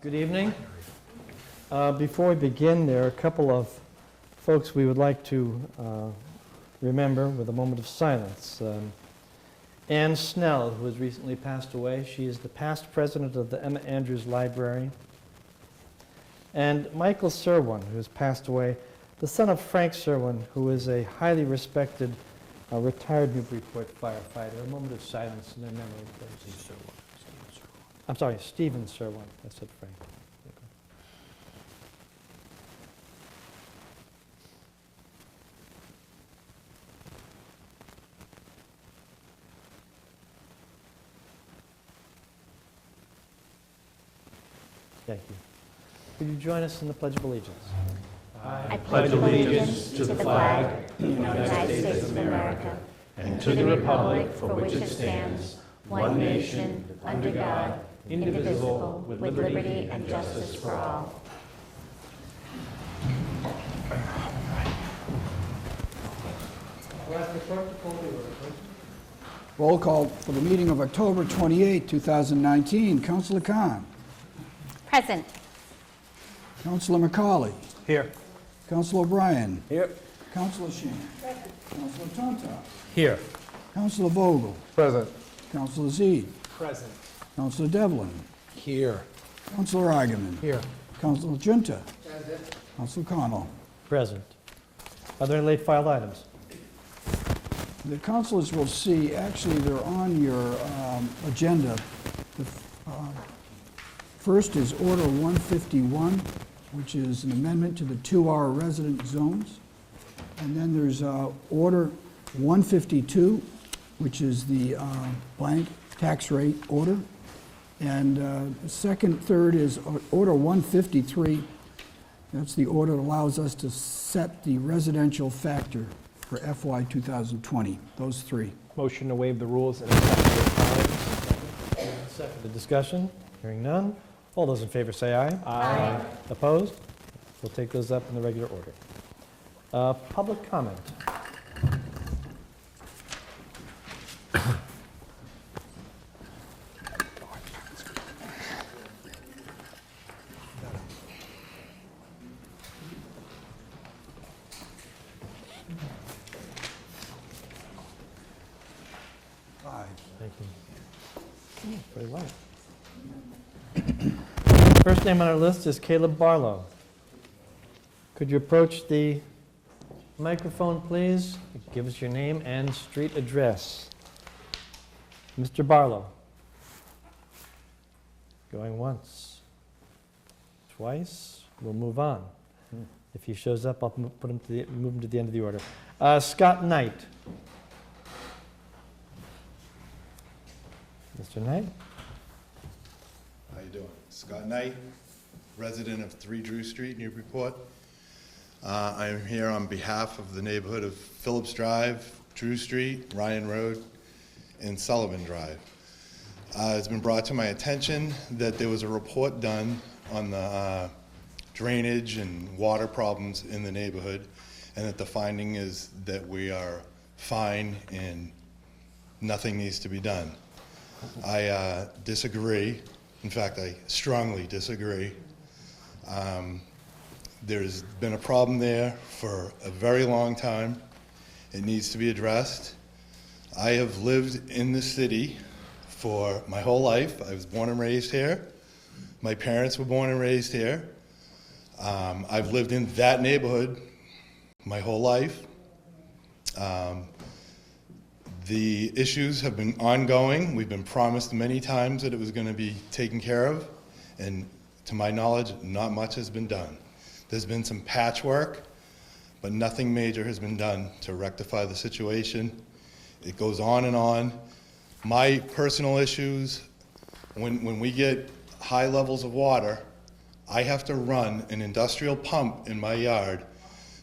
Good evening. Before we begin, there are a couple of folks we would like to remember with a moment of silence. Anne Snell, who has recently passed away. She is the past president of the Emma Andrews Library. And Michael Serwin, who has passed away, the son of Frank Serwin, who is a highly respected retired Newburyport firefighter. A moment of silence in their memory, please. I'm sorry, Stephen Serwin. I said Frank. Thank you. Could you join us in the Pledge of Allegiance? I pledge allegiance to the flag of the United States of America and to the republic for which it stands, one nation, under God, indivisible, with liberty and justice for all. Roll call for the meeting of October 28, 2019. Councilor Khan. Present. Councilor McCauley. Here. Councilor O'Brien. Here. Councilor Shan. Councilor Tonto. Here. Councilor Vogel. Present. Councilor Zede. Present. Councilor Devlin. Here. Councilor Agaman. Here. Councilor Junta. Councilor Connell. Present. Are there any late filed items? The councilors will see, actually, they're on your agenda. The first is Order 151, which is an amendment to the 2-hour resident zones. And then there's Order 152, which is the blank tax rate order. And third is Order 153. That's the order that allows us to set the residential factor for FY 2020, those three. Motion to waive the rules and accept the items. Second. The discussion. Hearing none. All those in favor say aye. Aye. Opposed? We'll take those up in the regular order. Public comment. Thank you. Very well. First name on our list is Caleb Barlow. Could you approach the microphone, please? Give us your name and street address. Mr. Barlow. Going once. Twice. We'll move on. If he shows up, I'll move him to the end of the order. Scott Knight. Mr. Knight? How you doing? Scott Knight, resident of 3 Drew Street, Newburyport. I am here on behalf of the neighborhood of Phillips Drive, Drew Street, Ryan Road, and Sullivan Drive. It's been brought to my attention that there was a report done on the drainage and water problems in the neighborhood, and that the finding is that we are fine and nothing needs to be done. I disagree. In fact, I strongly disagree. There's been a problem there for a very long time. It needs to be addressed. I have lived in the city for my whole life. I was born and raised here. My parents were born and raised here. I've lived in that neighborhood my whole life. The issues have been ongoing. We've been promised many times that it was going to be taken care of, and to my knowledge, not much has been done. There's been some patchwork, but nothing major has been done to rectify the situation. It goes on and on. My personal issues, when we get high levels of water, I have to run an industrial pump in my yard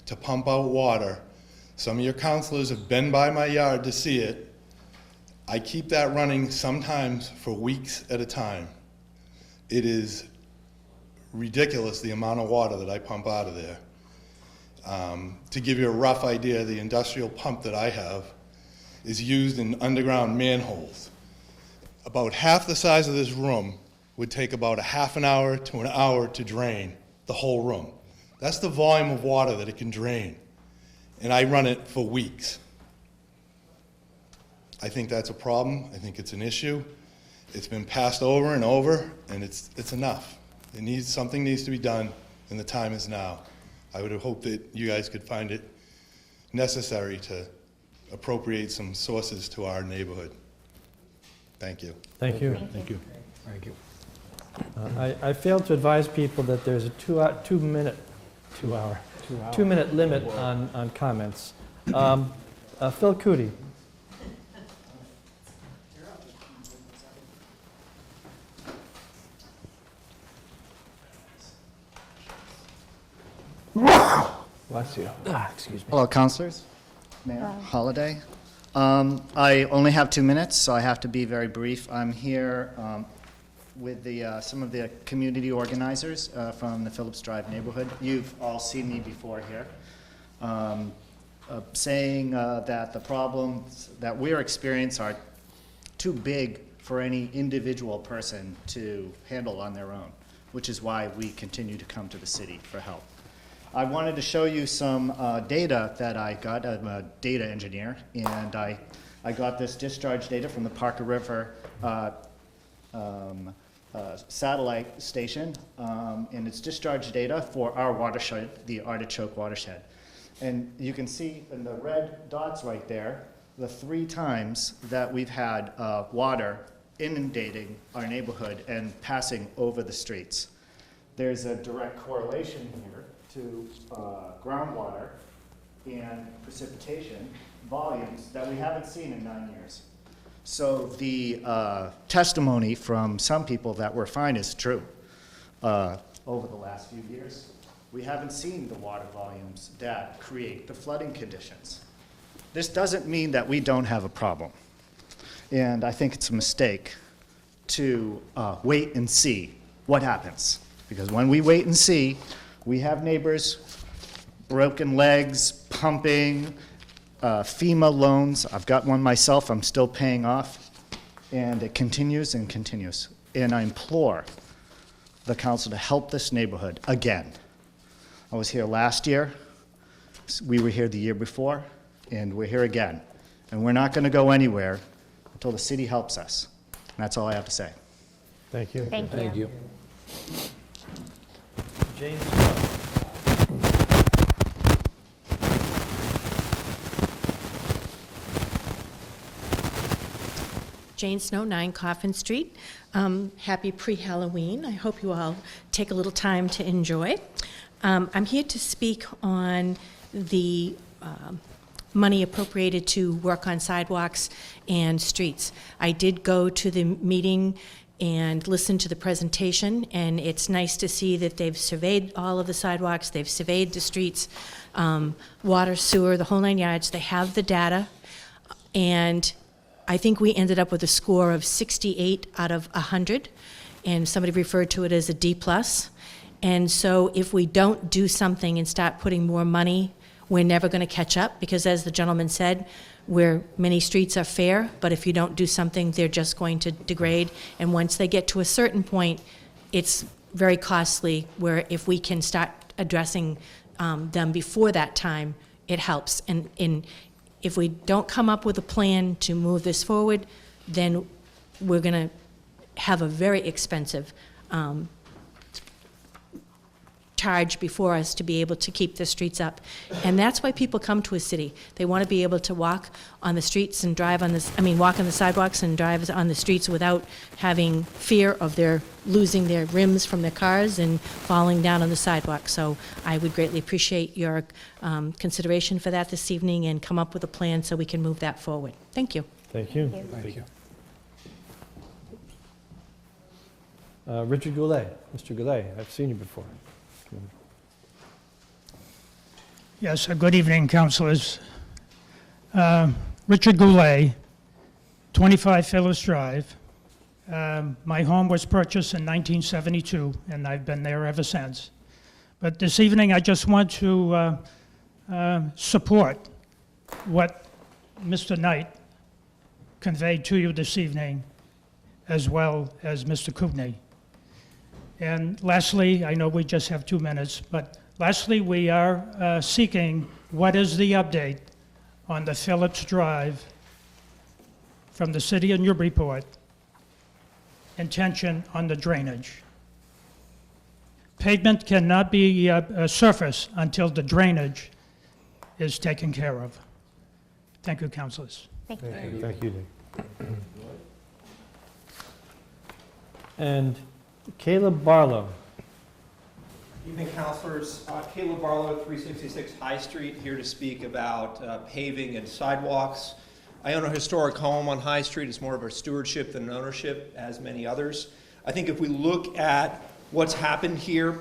to pump out water. Some of your counselors have been by my yard to see it. I keep that running sometimes for weeks at a time. It is ridiculous the amount of water that I pump out of there. To give you a rough idea, the industrial pump that I have is used in underground manholes. About half the size of this room would take about a half an hour to an hour to drain the whole room. That's the volume of water that it can drain. And I run it for weeks. I think that's a problem. I think it's an issue. It's been passed over and over, and it's enough. Something needs to be done, and the time is now. I would hope that you guys could find it necessary to appropriate some sources to our neighborhood. Thank you. Thank you. Thank you. Thank you. I failed to advise people that there's a two-minute limit on comments. Phil Cootie. Bless you. Excuse me. Hello, councilors. Mayor Holliday. I only have 2 minutes, so I have to be very brief. I'm here with some of the community organizers from the Phillips Drive neighborhood. You've all seen me before here, saying that the problems that we're experiencing are too big for any individual person to handle on their own, which is why we continue to come to the city for help. I wanted to show you some data that I got. I'm a data engineer, and I got this discharge data from the Parker River satellite station, and it's discharge data for our watershed, the Artichoke watershed. And you can see in the red dots right there, the 3 times that we've had water inundating our neighborhood and passing over the streets. There's a direct correlation here to groundwater and precipitation volumes that we haven't seen in 9 years. So the testimony from some people that we're fine is true. Over the last few years, we haven't seen the water volumes that create the flooding conditions. This doesn't mean that we don't have a problem. And I think it's a mistake to wait and see what happens. Because when we wait and see, we have neighbors, broken legs, pumping, FEMA loans. I've got one myself I'm still paying off. And it continues and continues. And I implore the council to help this neighborhood again. I was here last year. We were here the year before. And we're here again. And we're not going to go anywhere until the city helps us. And that's all I have to say. Thank you. Thank you. James. Jane Snow, 9 Coffin Street. Happy pre-Halloween. I hope you all take a little time to enjoy. I'm here to speak on the money appropriated to work on sidewalks and streets. I did go to the meeting and listen to the presentation, and it's nice to see that they've surveyed all of the sidewalks, they've surveyed the streets, water, sewer, the whole 9 yards. They have the data, and I think we ended up with a score of 68 out of 100, and somebody referred to it as a D+. And so if we don't do something and start putting more money, we're never going to catch up, because as the gentleman said, where many streets are fair, but if you don't do something, they're just going to degrade. And once they get to a certain point, it's very costly, where if we can start addressing them before that time, it helps. And if we don't come up with a plan to move this forward, then we're going to have a very expensive charge before us to be able to keep the streets up. And that's why people come to a city. They want to be able to walk on the streets and drive on walk on the sidewalks and drive on the streets without having fear of their losing their rims from their cars and falling down on the sidewalk. So I would greatly appreciate your consideration for that this evening, and come up with a plan so we can move that forward. Thank you. Thank you. Thank you. Richard Goulet. Mr. Goulet, I've seen you before. Yes, good evening, councilors. Richard Goulet, 25 Phillips Drive. My home was purchased in 1972, and I've been there ever since. But this evening, I just want to support what Mr. Knight conveyed to you this evening, as well as Mr. Kootenai. And lastly, I know we just have 2 minutes, but lastly, we are seeking what is the update on the Phillips Drive from the city of Newburyport intention on the drainage. Pavement cannot be surface until the drainage is taken care of. Thank you, councilors. Thank you. Thank you, Dick. And Caleb Barlow. Evening, councilors. Caleb Barlow, 366 High Street, here to speak about paving and sidewalks. I own a historic home on High Street. It's more of a stewardship than an ownership, as many others. I think if we look at what's happened here,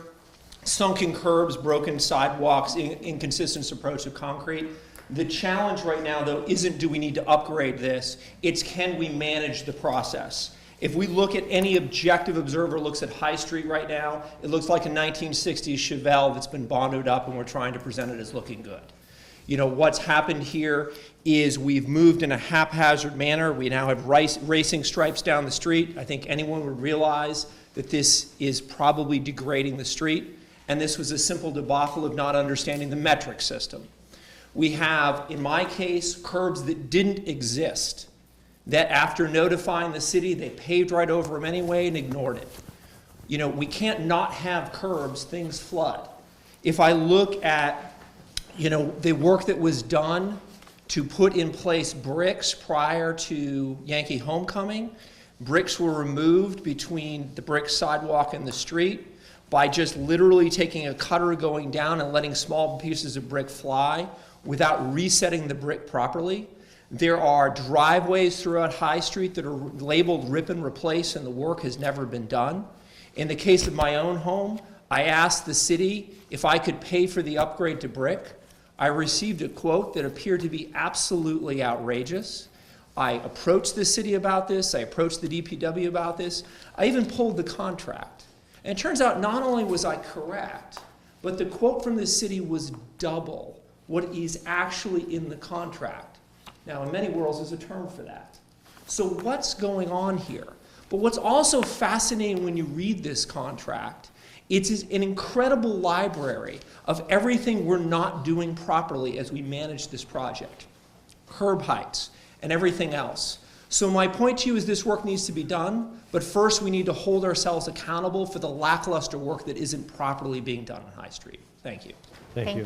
sunken curbs, broken sidewalks, inconsistent approach to concrete. The challenge right now, though, isn't do we need to upgrade this, it's can we manage the process. If we look at any objective observer looks at High Street right now, it looks like a 1960s Chevelle that's been bonded up and we're trying to present it as looking good. You know, what's happened here is we've moved in a haphazard manner. We now have racing stripes down the street. I think anyone would realize that this is probably degrading the street, and this was a simple debacle of not understanding the metric system. We have, in my case, curbs that didn't exist, that after notifying the city, they paved right over them anyway and ignored it. You know, we can't not have curbs, things flood. If I look at, you know, the work that was done to put in place bricks prior to Yankee Homecoming, bricks were removed between the brick sidewalk and the street by just literally taking a cutter going down and letting small pieces of brick fly without resetting the brick properly. There are driveways throughout High Street that are labeled rip and replace, and the work has never been done. In the case of my own home, I asked the city if I could pay for the upgrade to brick. I received a quote that appeared to be absolutely outrageous. I approached the city about this. I approached the DPW about this. I even pulled the contract. And it turns out not only was I correct, but the quote from the city was double what is actually in the contract. Now, in many worlds, there's a term for that. So what's going on here? But what's also fascinating when you read this contract, it's an incredible library of everything we're not doing properly as we manage this project. Curb heights and everything else. So my point to you is this work needs to be done, but first we need to hold ourselves accountable for the lackluster work that isn't properly being done on High Street. Thank you. Thank you.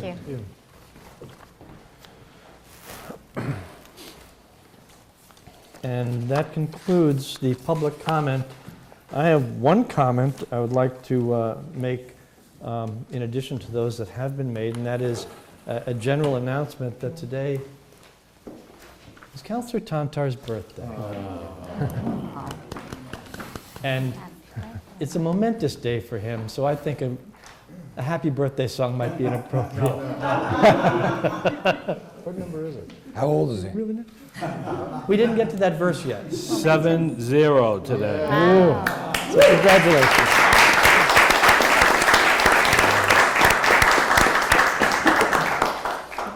And that concludes the public comment. I have one comment I would like to make in addition to those that have been made, and that is a general announcement that today is Councillor Tantar's birthday. And it's a momentous day for him, so I think a happy birthday song might be inappropriate. What number is it? How old is he? Really? We didn't get to that verse yet. 7-0 today. Ooh. So congratulations.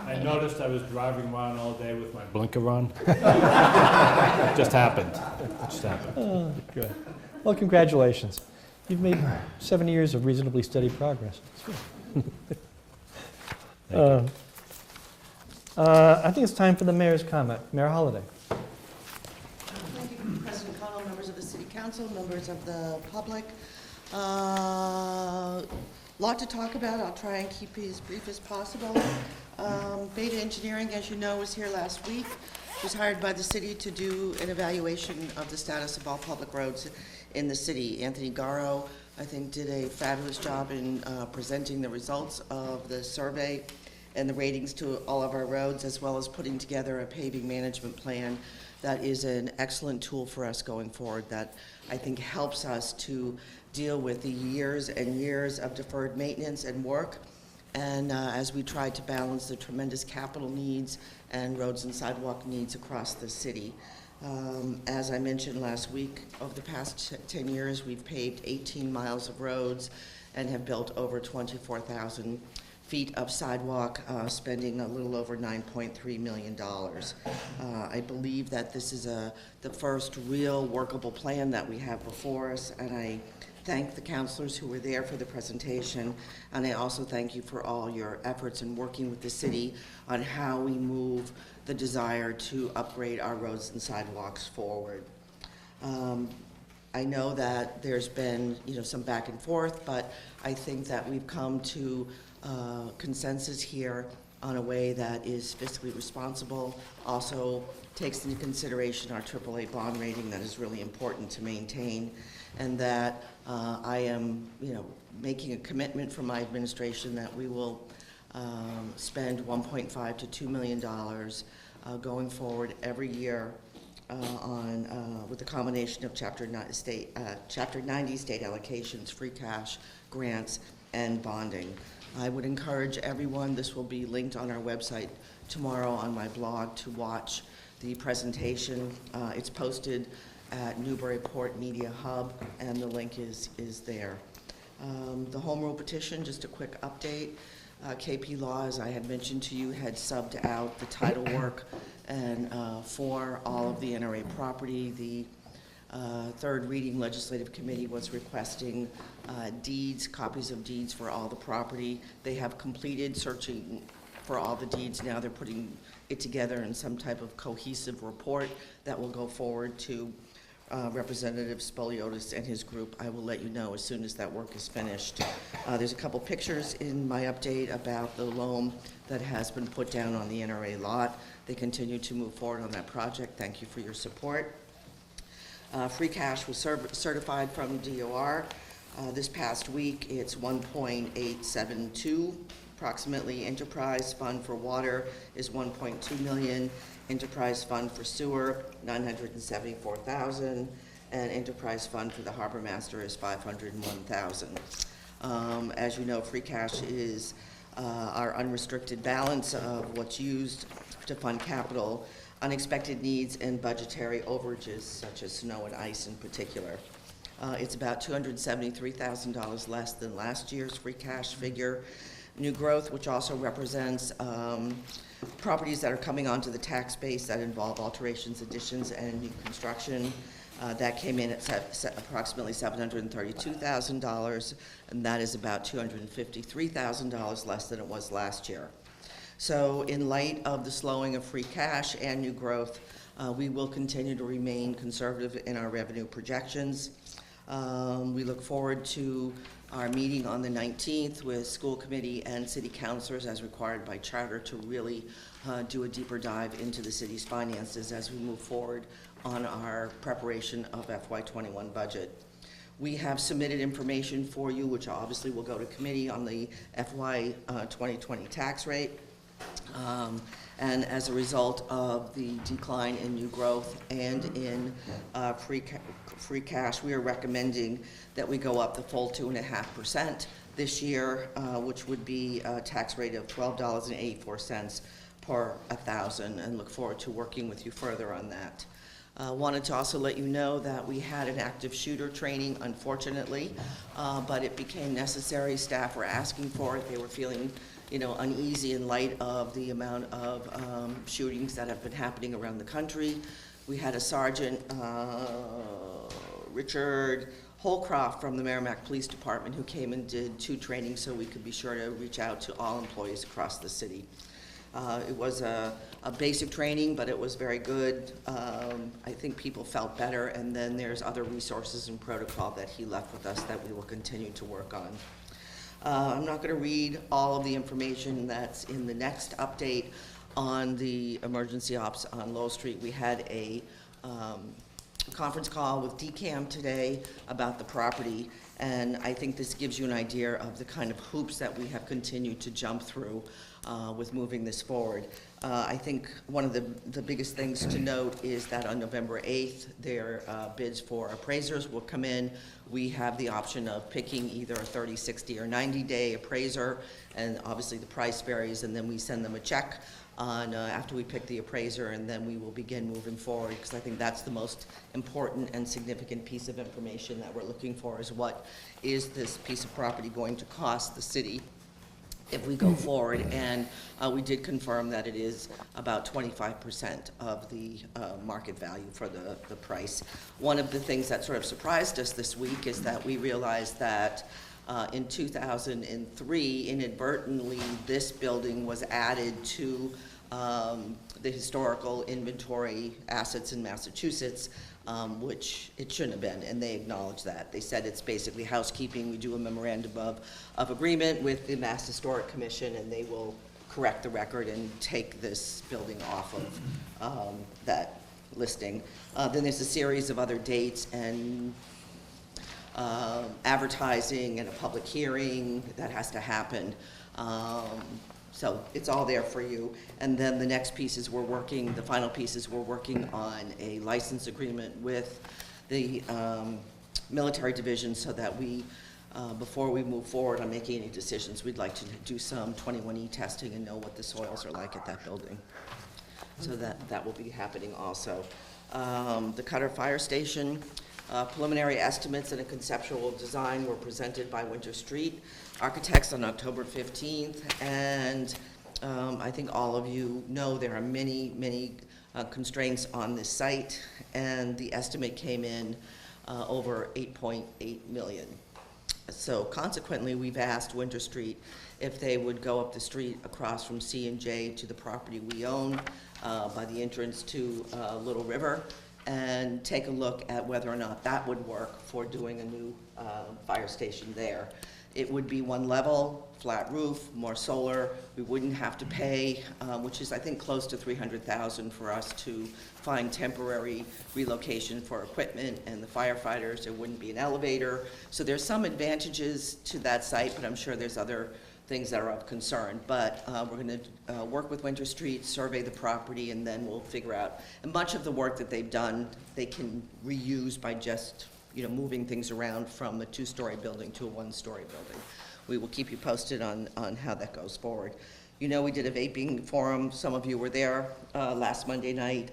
I noticed I was driving around all day with my blinker on. Just happened. Just happened. Oh, good. Well, congratulations. You've made 7 years of reasonably steady progress. I think it's time for the mayor's comment. Mayor Holliday. Thank you, President Connell, members of the City Council, members of the public. Lot to talk about. I'll try and keep it as brief as possible. Beta Engineering, as you know, was here last week. Was hired by the city to do an evaluation of the status of all public roads in the city. Anthony Garro, I think, did a fabulous job in presenting the results of the survey and the ratings to all of our roads, as well as putting together a paving management plan that is an excellent tool for us going forward that I think helps us to deal with the years and years of deferred maintenance and work, and as we try to balance the tremendous capital needs and roads and sidewalk needs across the city. As I mentioned last week, over the past 10 years, we've paved 18 miles of roads and have built over 24,000 feet of sidewalk, spending a little over $9.3 million. I believe that this is the first real workable plan that we have before us, and I thank the counselors who were there for the presentation, and I also thank you for all your efforts in working with the city on how we move the desire to upgrade our roads and sidewalks forward. I know that there's been, some back and forth, but I think that we've come to consensus here on a way that is fiscally responsible, also takes into consideration our AAA bond rating that is really important to maintain, and that I am, making a commitment from my administration that we will spend $1.5 to $2 million going forward every year with a combination of Chapter 90 state allocations, free cash, grants, and bonding. I would encourage everyone, this will be linked on our website tomorrow on my blog, to watch the presentation. It's posted at Newburyport Media Hub, and the link is there. The home rule petition, just a quick update. KP Law, as I had mentioned to you, had subbed out the title work and for all of the NRA property. The third reading legislative committee was requesting deeds, copies of deeds for all the property. They have completed searching for all the deeds. Now they're putting it together in some type of cohesive report that will go forward to Representative Spoliotis and his group. I will let you know as soon as that work is finished. There's a couple pictures in my update about the loam that has been put down on the NRA lot. They continue to move forward on that project. Thank you for your support. Free cash was certified from DOR. This past week, it's 1.872 approximately. Enterprise fund for water is 1.2 million. Enterprise fund for sewer, 974,000, and enterprise fund for the harbor master is 501,000. As you know, free cash is our unrestricted balance of what's used to fund capital, unexpected needs, and budgetary overages, such as snow and ice in particular. It's about $273,000 less than last year's free cash figure. New growth, which also represents properties that are coming onto the tax base that involve alterations, additions, and new construction. That came in at approximately $732,000, and that is about $253,000 less than it was last year. So in light of the slowing of free cash and new growth, we will continue to remain conservative in our revenue projections. We look forward to our meeting on the 19th with school committee and city councilors as required by charter to really do a deeper dive into the city's finances as we move forward on our preparation of FY21 budget. We have submitted information for you, which obviously will go to committee, on the FY 2020 tax rate. And as a result of the decline in new growth and in free cash, we are recommending that we go up the full 2.5% this year, which would be a tax rate of $12.84 per 1,000, and look forward to working with you further on that. Wanted to also let you know that we had an active shooter training, unfortunately, but it became necessary. Staff were asking for it. They were feeling uneasy in light of the amount of shootings that have been happening around the country. We had a Sergeant Richard Holcroft from the Merrimack Police Department who came and did 2 trainings so we could be sure to reach out to all employees across the city. It was a basic training, but it was very good. I think people felt better, and then there's other resources and protocol that he left with us that we will continue to work on. I'm not going to read all of the information that's in the next update on the emergency ops on Lowell Street. We had a conference call with DCAM today about the property, and I think this gives you an idea of the kind of hoops that we have continued to jump through with moving this forward. I think one of the biggest things to note is that on November 8th, their bids for appraisers will come in. We have the option of picking either a 30, 60, or 90-day appraiser, and obviously the price varies, and then we send them a check on after we pick the appraiser, and then we will begin moving forward, because I think that's the most important and significant piece of information that we're looking for, is what is this piece of property going to cost the city if we go forward, and we did confirm that it is about 25% of the market value for the price. One of the things that sort of surprised us this week is that we realized that in 2003, inadvertently, this building was added to the historical inventory assets in Massachusetts, which it shouldn't have been, and they acknowledged that. They said it's basically housekeeping. We do a memorandum of agreement with the Mass Historic Commission, and they will correct the record and take this building off of that listing. Then there's a series of other dates and advertising and a public hearing that has to happen. So it's all there for you. And then the next pieces the final pieces, we're working on a license agreement with the military division so that we, before we move forward on making any decisions, we'd like to do some 21E testing and know what the soils are like at that building. So that will be happening also. The Cutter Fire Station, preliminary estimates and a conceptual design were presented by Winter Street Architects on October 15th, and I think all of you know there are many constraints on this site, and the estimate came in over $8.8 million. So consequently, we've asked Winter Street if they would go up the street across from C&J to the property we own by the entrance to Little River, and take a look at whether or not that would work for doing a new fire station there. It would be one level, flat roof, more solar. We wouldn't have to pay, which is I think close to $300,000 for us to find temporary relocation for equipment and the firefighters. There wouldn't be an elevator. So there's some advantages to that site, but I'm sure there's other things that are of concern. But we're going to work with Winter Street, survey the property, and then we'll figure out. And much of the work that they've done, they can reuse by just moving things around from a two-story building to a one-story building. We will keep you posted on how that goes forward. We did a vaping forum. Some of you were there last Monday night.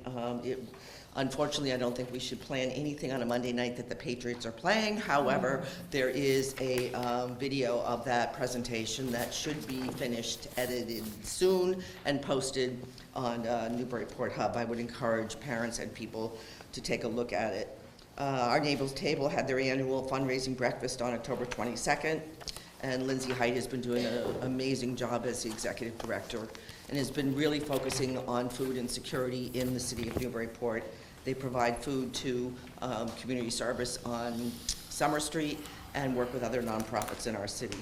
Unfortunately, I don't think we should plan anything on a Monday night that the Patriots are playing. However, there is a video of that presentation that should be finished, edited soon, and posted on Newburyport Hub. I would encourage parents and people to take a look at it. Our Neighbors Table had their annual fundraising breakfast on October 22nd, and Lindsay Height has been doing an amazing job as the executive director and has been really focusing on food insecurity in the city of Newburyport. They provide food to community service on Summer Street and work with other nonprofits in our city.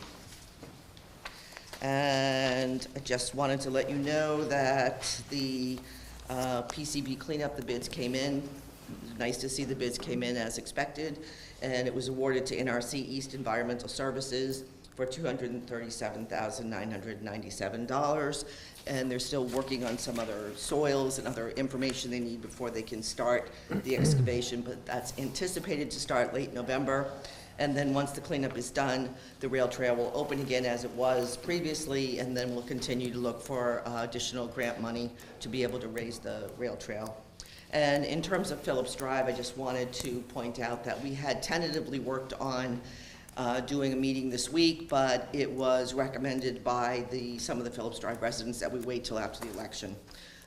And I just wanted to let you know that the PCB cleanup, the bids came in. Nice to see the bids came in as expected, and it was awarded to NRC East Environmental Services for $237,997, and they're still working on some other soils and other information they need before they can start the excavation, but that's anticipated to start late November. And then once the cleanup is done, the rail trail will open again as it was previously, and then we'll continue to look for additional grant money to be able to raise the rail trail. And in terms of Phillips Drive, I just wanted to point out that we had tentatively worked on doing a meeting this week, but it was recommended by some of the Phillips Drive residents that we wait till after the election.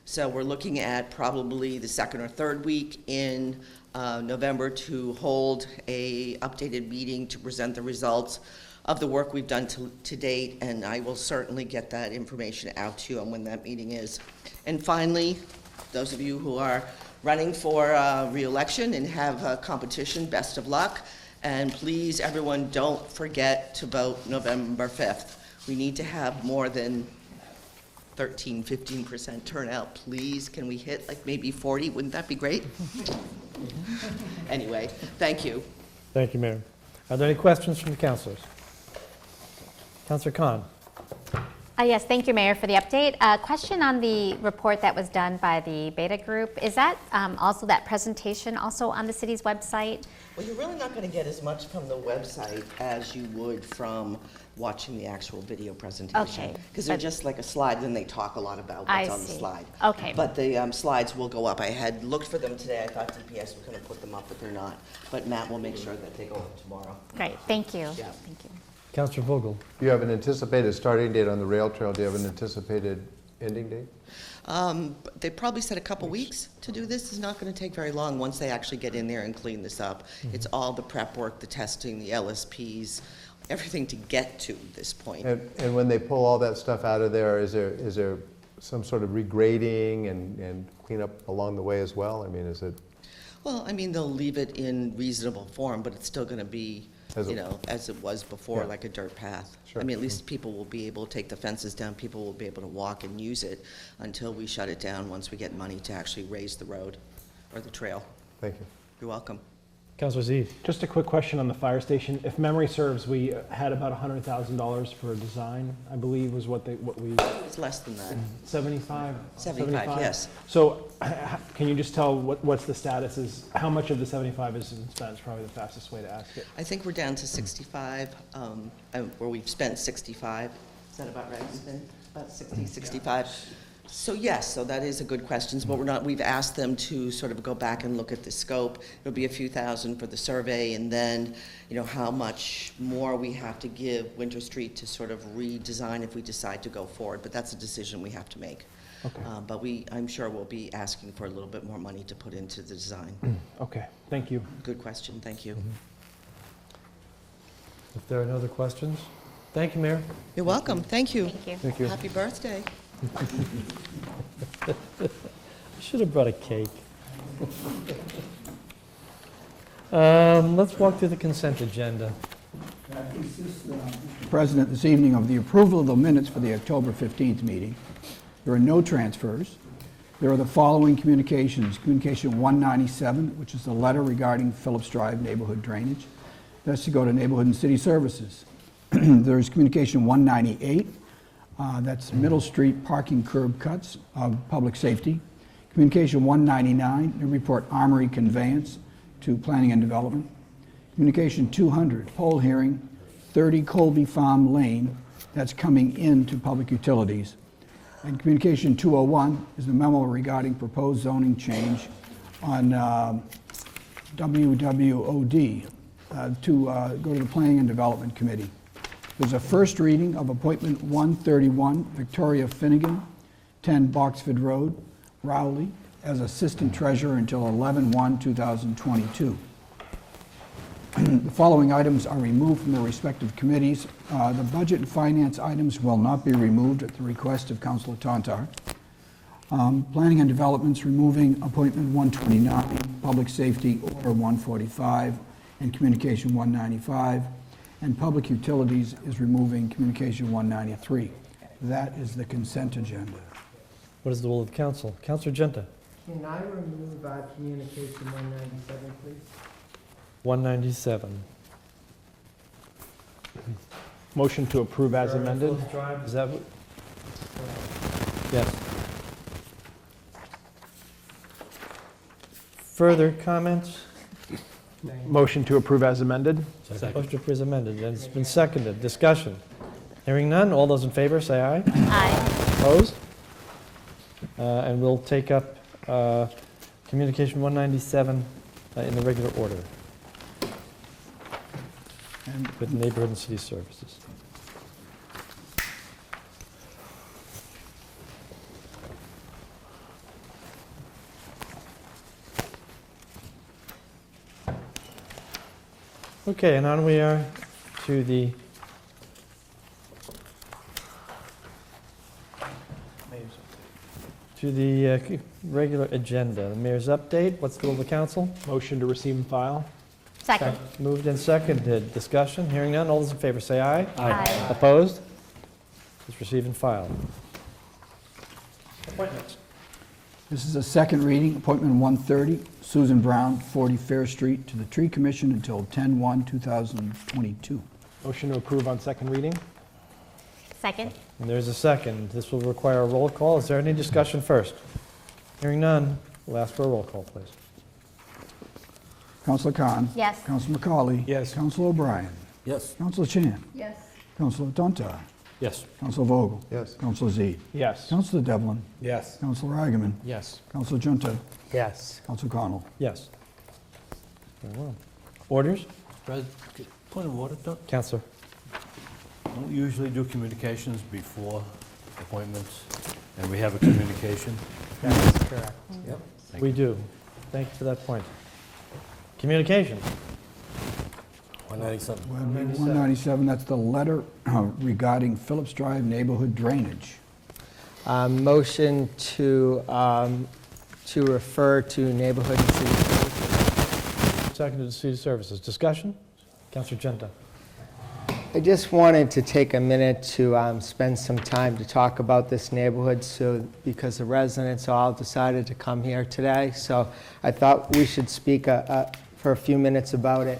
So we're looking at probably the second or third week in November to hold a updated meeting to present the results of the work we've done to date, and I will certainly get that information out to you on when that meeting is. And finally, those of you who are running for re-election and have a competition, best of luck. And please, everyone, don't forget to vote November 5th. We need to have more than 15% turnout. Please, can we hit like maybe 40? Wouldn't that be great? Anyway, thank you. Thank you, Mayor. Are there any questions from the councilors? Councilor Khan. Yes, thank you, Mayor, for the update. Question on the report that was done by the Beta Group. Is that also that presentation also on the city's website? Well, you're really not going to get as much from the website as you would from watching the actual video presentation. Okay. Because they're just like a slide, and then they talk a lot about what's on the slide. Okay. But the slides will go up. I had looked for them today. I thought DPS was going to put them up, but they're not. But Matt will make sure that they go up tomorrow. Great, thank you. Yeah. Thank you. Councillor Vogel. Do you have an anticipated starting date on the rail trail? Do you have an anticipated ending date? They probably said a couple weeks to do this. It's not going to take very long once they actually get in there and clean this up. It's all the prep work, the testing, the LSPs, everything to get to this point. And when they pull all that stuff out of there, is there some sort of regrading and cleanup along the way as well? I mean, is it? Well, I mean, they'll leave it in reasonable form, but it's still going to be, As a- you know, as it was before, Yeah. like a dirt path. Sure. I mean, at least people will be able to take the fences down, people will be able to walk and use it until we shut it down, once we get money to actually raise the road or the trail. Thank you. You're welcome. Councillor Z. Just a quick question on the fire station. If memory serves, we had about $100,000 for a design, I believe was what we, It's less than that. 75? 75, yes. So can you just tell what's the status is, how much of the 75 is spent? Is probably the fastest way to ask it. I think we're down to 65, where we've spent 65. Is that about right, Ethan? About 60, 65? So yes, so that is a good question, but we've asked them to sort of go back and look at the scope. It'll be a few thousand for the survey, and then, you know, how much more we have to give Winter Street to sort of redesign if we decide to go forward, but that's a decision we have to make. Okay. But I'm sure we'll be asking for a little bit more money to put into the design. Okay, thank you. Good question, thank you. If there are no other questions, thank you, Mayor. You're welcome, thank you. Thank you. Thank you. Happy birthday. I should have brought a cake. Let's walk through the consent agenda. That consists, Mr. President, this evening of the approval of the minutes for the October 15th meeting. There are no transfers. There are the following communications. Communication 197, which is the letter regarding Phillips Drive neighborhood drainage. That's to go to Neighborhood and City Services. There's communication 198. That's Middle Street parking curb cuts of public safety. Communication 199, Newburyport Armory conveyance to Planning and Development. Communication 200, poll hearing, 30 Colby Farm Lane, that's coming into public utilities. And communication 201 is the memo regarding proposed zoning change on WWOD to go to the Planning and Development Committee. There's a first reading of appointment 131, Victoria Finnegan, 10 Boxford Road, Rowley, as Assistant Treasurer until 11/1/2022. The following items are removed from their respective committees. The Budget and Finance items will not be removed at the request of Councilor Tontar. Planning and Development's removing appointment 129, Public Safety Order 145, and Communication 195. And Public Utilities is removing Communication 193. That is the consent agenda. What is the will of council? Councillor Genta. Can I remove communication 197, please? 197. Motion to approve as amended? Phillips Drive, is that what? Yes. Further comments? Motion to approve as amended? Motion to approve is amended, and it's been seconded. Discussion. Hearing none, all those in favor say aye. Aye. Opposed? And we'll take up communication 197 in the regular order And with neighborhood and city services. Okay, and on we are to the regular agenda. The mayor's update. What's the will of the council? Motion to receive and file? Second. Moved and seconded. Discussion. Hearing none. All those in favor say aye. Aye. Opposed? It's received and filed. Appointments. this is a second reading, appointment 130, Susan Brown, 40 Fair Street, to the Tree Commission until 10/1/2022. Motion to approve on second reading? Second. And there's a second. This will require a roll call. Is there any discussion first? Hearing none, we'll ask for a roll call, please. Councilor Khan. Yes. Councilor McCauley. Yes. Councilor O'Brien. Yes. Councilor Chan. Yes. Councilor Tontar. Yes. Councilor Vogel. Yes. Councilor Z. Yes. Councilor Devlin. Yes. Councilor Agaman. Yes. Councilor Junta. Yes. Councilor Connell. Yes. Very well. Orders? Point of order, Councilor. Don't usually do communications before appointments, and we have a communication. That is correct. Yep. We do. Thank you for that point. Communication. 197. 197, that's the letter regarding Phillips Drive neighborhood drainage. Motion to refer to neighborhood and city services. Seconded to City Services. Discussion? Councilor Genta. I just wanted to take a minute to spend some time to talk about this neighborhood, because the residents all decided to come here today, so I thought we should speak for a few minutes about it.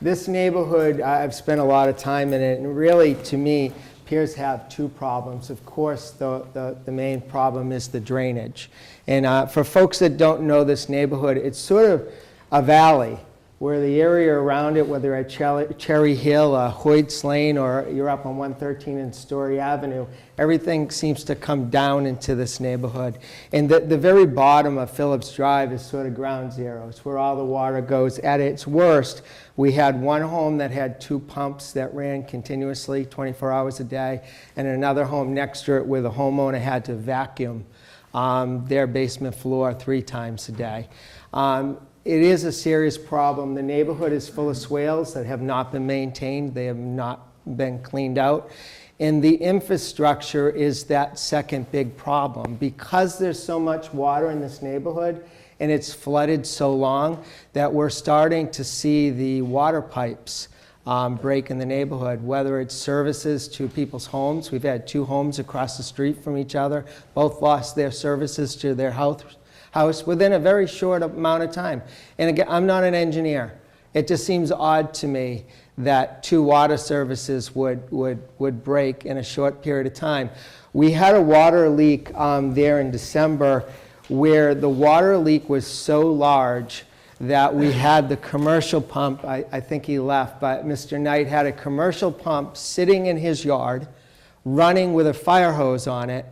This neighborhood, I've spent a lot of time in it, and really, to me, appears to have two problems. Of course, the main problem is the drainage. And for folks that don't know this neighborhood, it's sort of a valley, where the area around it, whether at Cherry Hill, Hoyt's Lane, or you're up on 113 and Story Avenue, everything seems to come down into this neighborhood. And the very bottom of Phillips Drive is sort of ground zero. It's where all the water goes. At its worst, we had one home that had 2 pumps that ran continuously 24 hours a day, and another home next to it where the homeowner had to vacuum their basement floor 3 times a day. It is a serious problem. The neighborhood is full of swales that have not been maintained. They have not been cleaned out. And the infrastructure is that second big problem. Because there's so much water in this neighborhood and it's flooded so long, that we're starting to see the water pipes break in the neighborhood, whether it's services to people's homes. We've had 2 homes across the street from each other. Both lost their services to their house within a very short amount of time. And again, I'm not an engineer. It just seems odd to me that 2 water services would break in a short period of time. We had a water leak there in December where the water leak was so large that we had the commercial pump, I think he left, but Mr. Knight had a commercial pump sitting in his yard, running with a fire hose on it,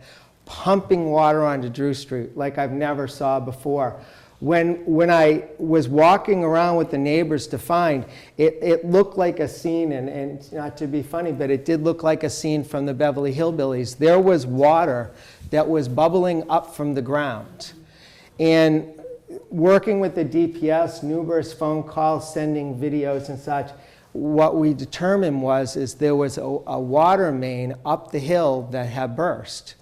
pumping water onto Drew Street like I've never saw before. When I was walking around with the neighbors to find, it looked like a scene, and not to be funny, but it did look like a scene from the Beverly Hillbillies. There was water that was bubbling up from the ground. And working with the DPS, numerous phone calls, sending videos and such, what we determined is there was a water main up the hill that had burst.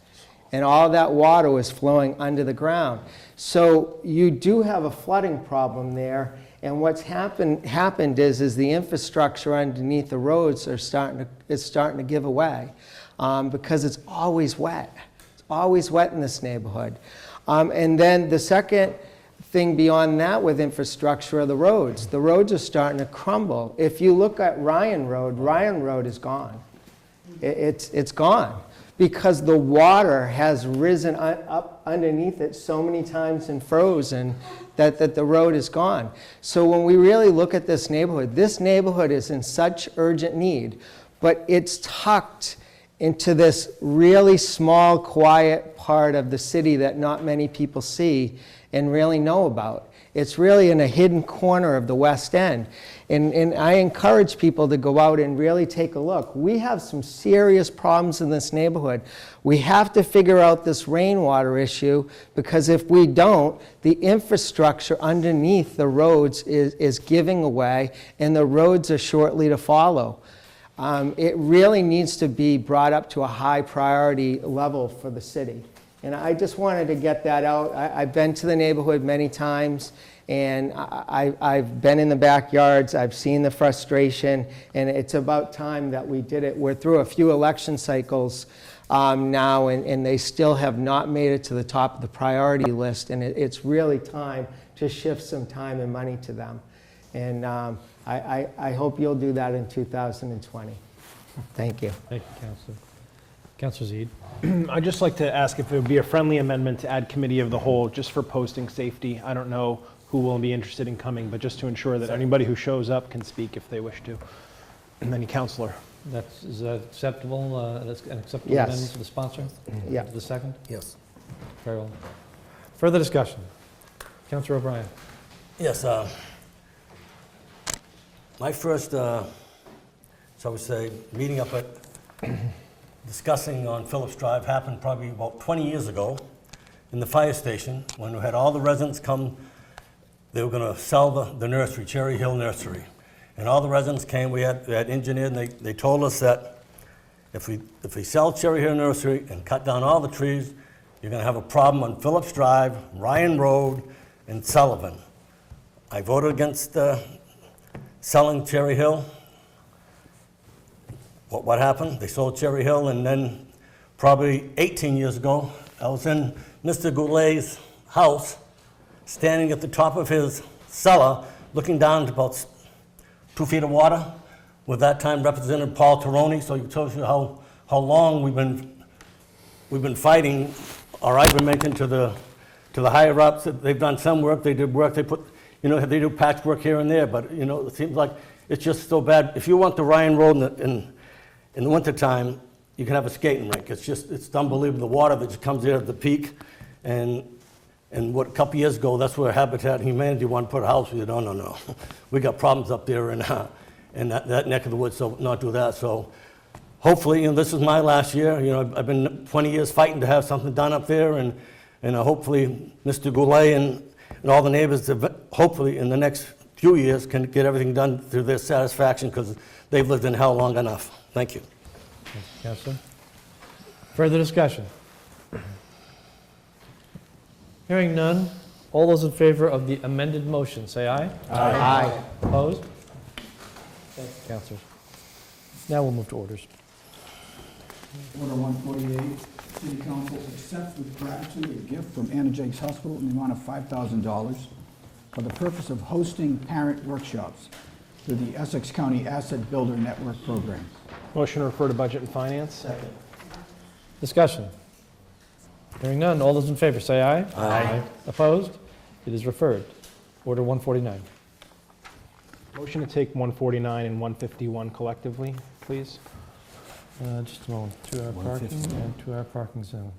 And all that water was flowing under the ground. So you do have a flooding problem there. And what's happened is the infrastructure underneath the roads is starting to give away because it's always wet. It's always wet in this neighborhood. And then the second thing beyond that with infrastructure are the roads. The roads are starting to crumble. If you look at Ryan Road is gone. It's gone, because the water has risen up underneath it so many times and frozen that the road is gone. So when we really look at this neighborhood is in such urgent need, but it's tucked into this really small, quiet part of the city that not many people see and really know about. It's really in a hidden corner of the West End. And I encourage people to go out and really take a look. We have some serious problems in this neighborhood. We have to figure out this rainwater issue, because if we don't, the infrastructure underneath the roads is giving away, and the roads are shortly to follow. It really needs to be brought up to a high priority level for the city. And I just wanted to get that out. I've been to the neighborhood many times, and I've been in the backyards. I've seen the frustration, and it's about time that we did it. We're through a few election cycles now, and they still have not made it to the top of the priority list, and it's really time to shift some time and money to them. And I hope you'll do that in 2020. Thank you. Thank you, Councilor. Councilor Zede. I'd just like to ask if it would be a friendly amendment to add committee of the whole, just for posting safety. I don't know who will be interested in coming, but just to ensure that anybody who shows up can speak if they wish to. And then Councilor. Is that acceptable? That's an acceptable Yes. amendment to the sponsor? Yeah. To the second? Yes. Very well. Further discussion? Councilor O'Brien. Yes, my first, shall we say, meeting up at discussing on Phillips Drive happened probably about 20 years ago in the fire station when we had all the residents come. They were going to sell the nursery, Cherry Hill Nursery. And all the residents came, we had engineered, and they told us that if we sell Cherry Hill Nursery and cut down all the trees, you're going to have a problem on Phillips Drive, Ryan Road, and Sullivan. I voted against selling Cherry Hill. What happened? They sold Cherry Hill, and then probably 18 years ago, I was in Mr. Goulet's house, standing at the top of his cellar, looking down to about 2 feet of water, with that time Representative Paul Taroni. So it tells you how long we've been fighting, or I've been making to the higher ups. They've done some work. They did work. They put, they do patchwork here and there. But it seems like it's just so bad. If you want the Ryan Road in the wintertime, you can have a skating rink. It's unbelievable, the water that just comes there at the peak. And a couple years ago, that's where Habitat Humanity wanted to put a house. We said, no. We got problems up there in that neck of the woods, so not do that. So hopefully, this is my last year. I've been 20 years fighting to have something done up there, and hopefully Mr. Goulet and all the neighbors, hopefully in the next few years, can get everything done to their satisfaction, because they've lived in hell long enough. Thank you. Thank you, Councilor. Further discussion? Hearing none, all those in favor of the amended motion, say aye. Aye. Opposed? Thank you, Councilors. Now we'll move to orders. Order 148, City Council accepts with gratitude a gift from Anna Jake's Hospital in the amount of $5,000 for the purpose of hosting parent workshops through the Essex County Asset Builder Network program. Motion to refer to Budget and Finance. Second. Discussion. Hearing none, all those in favor say aye. Aye. Opposed? It is referred. Order 149. Motion to take 149 and 151 collectively, please. Just a moment. 2-hour parking and 2-hour parking zone.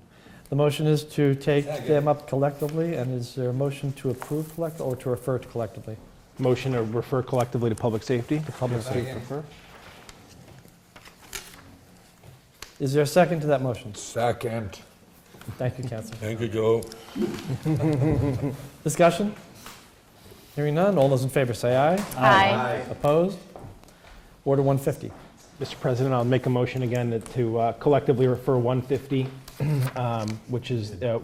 The motion is to take them up collectively, and is there a motion to approve collectively or to refer to collectively? Motion to refer collectively to Public Safety. To public safety. Refer. Is there a second to that motion? Second. Thank you, Councilor. Thank you, Joe. Discussion? Hearing none, all those in favor say aye. Aye. Opposed? Order 150. Mr. President, I'll make a motion again to collectively refer 150, which is, the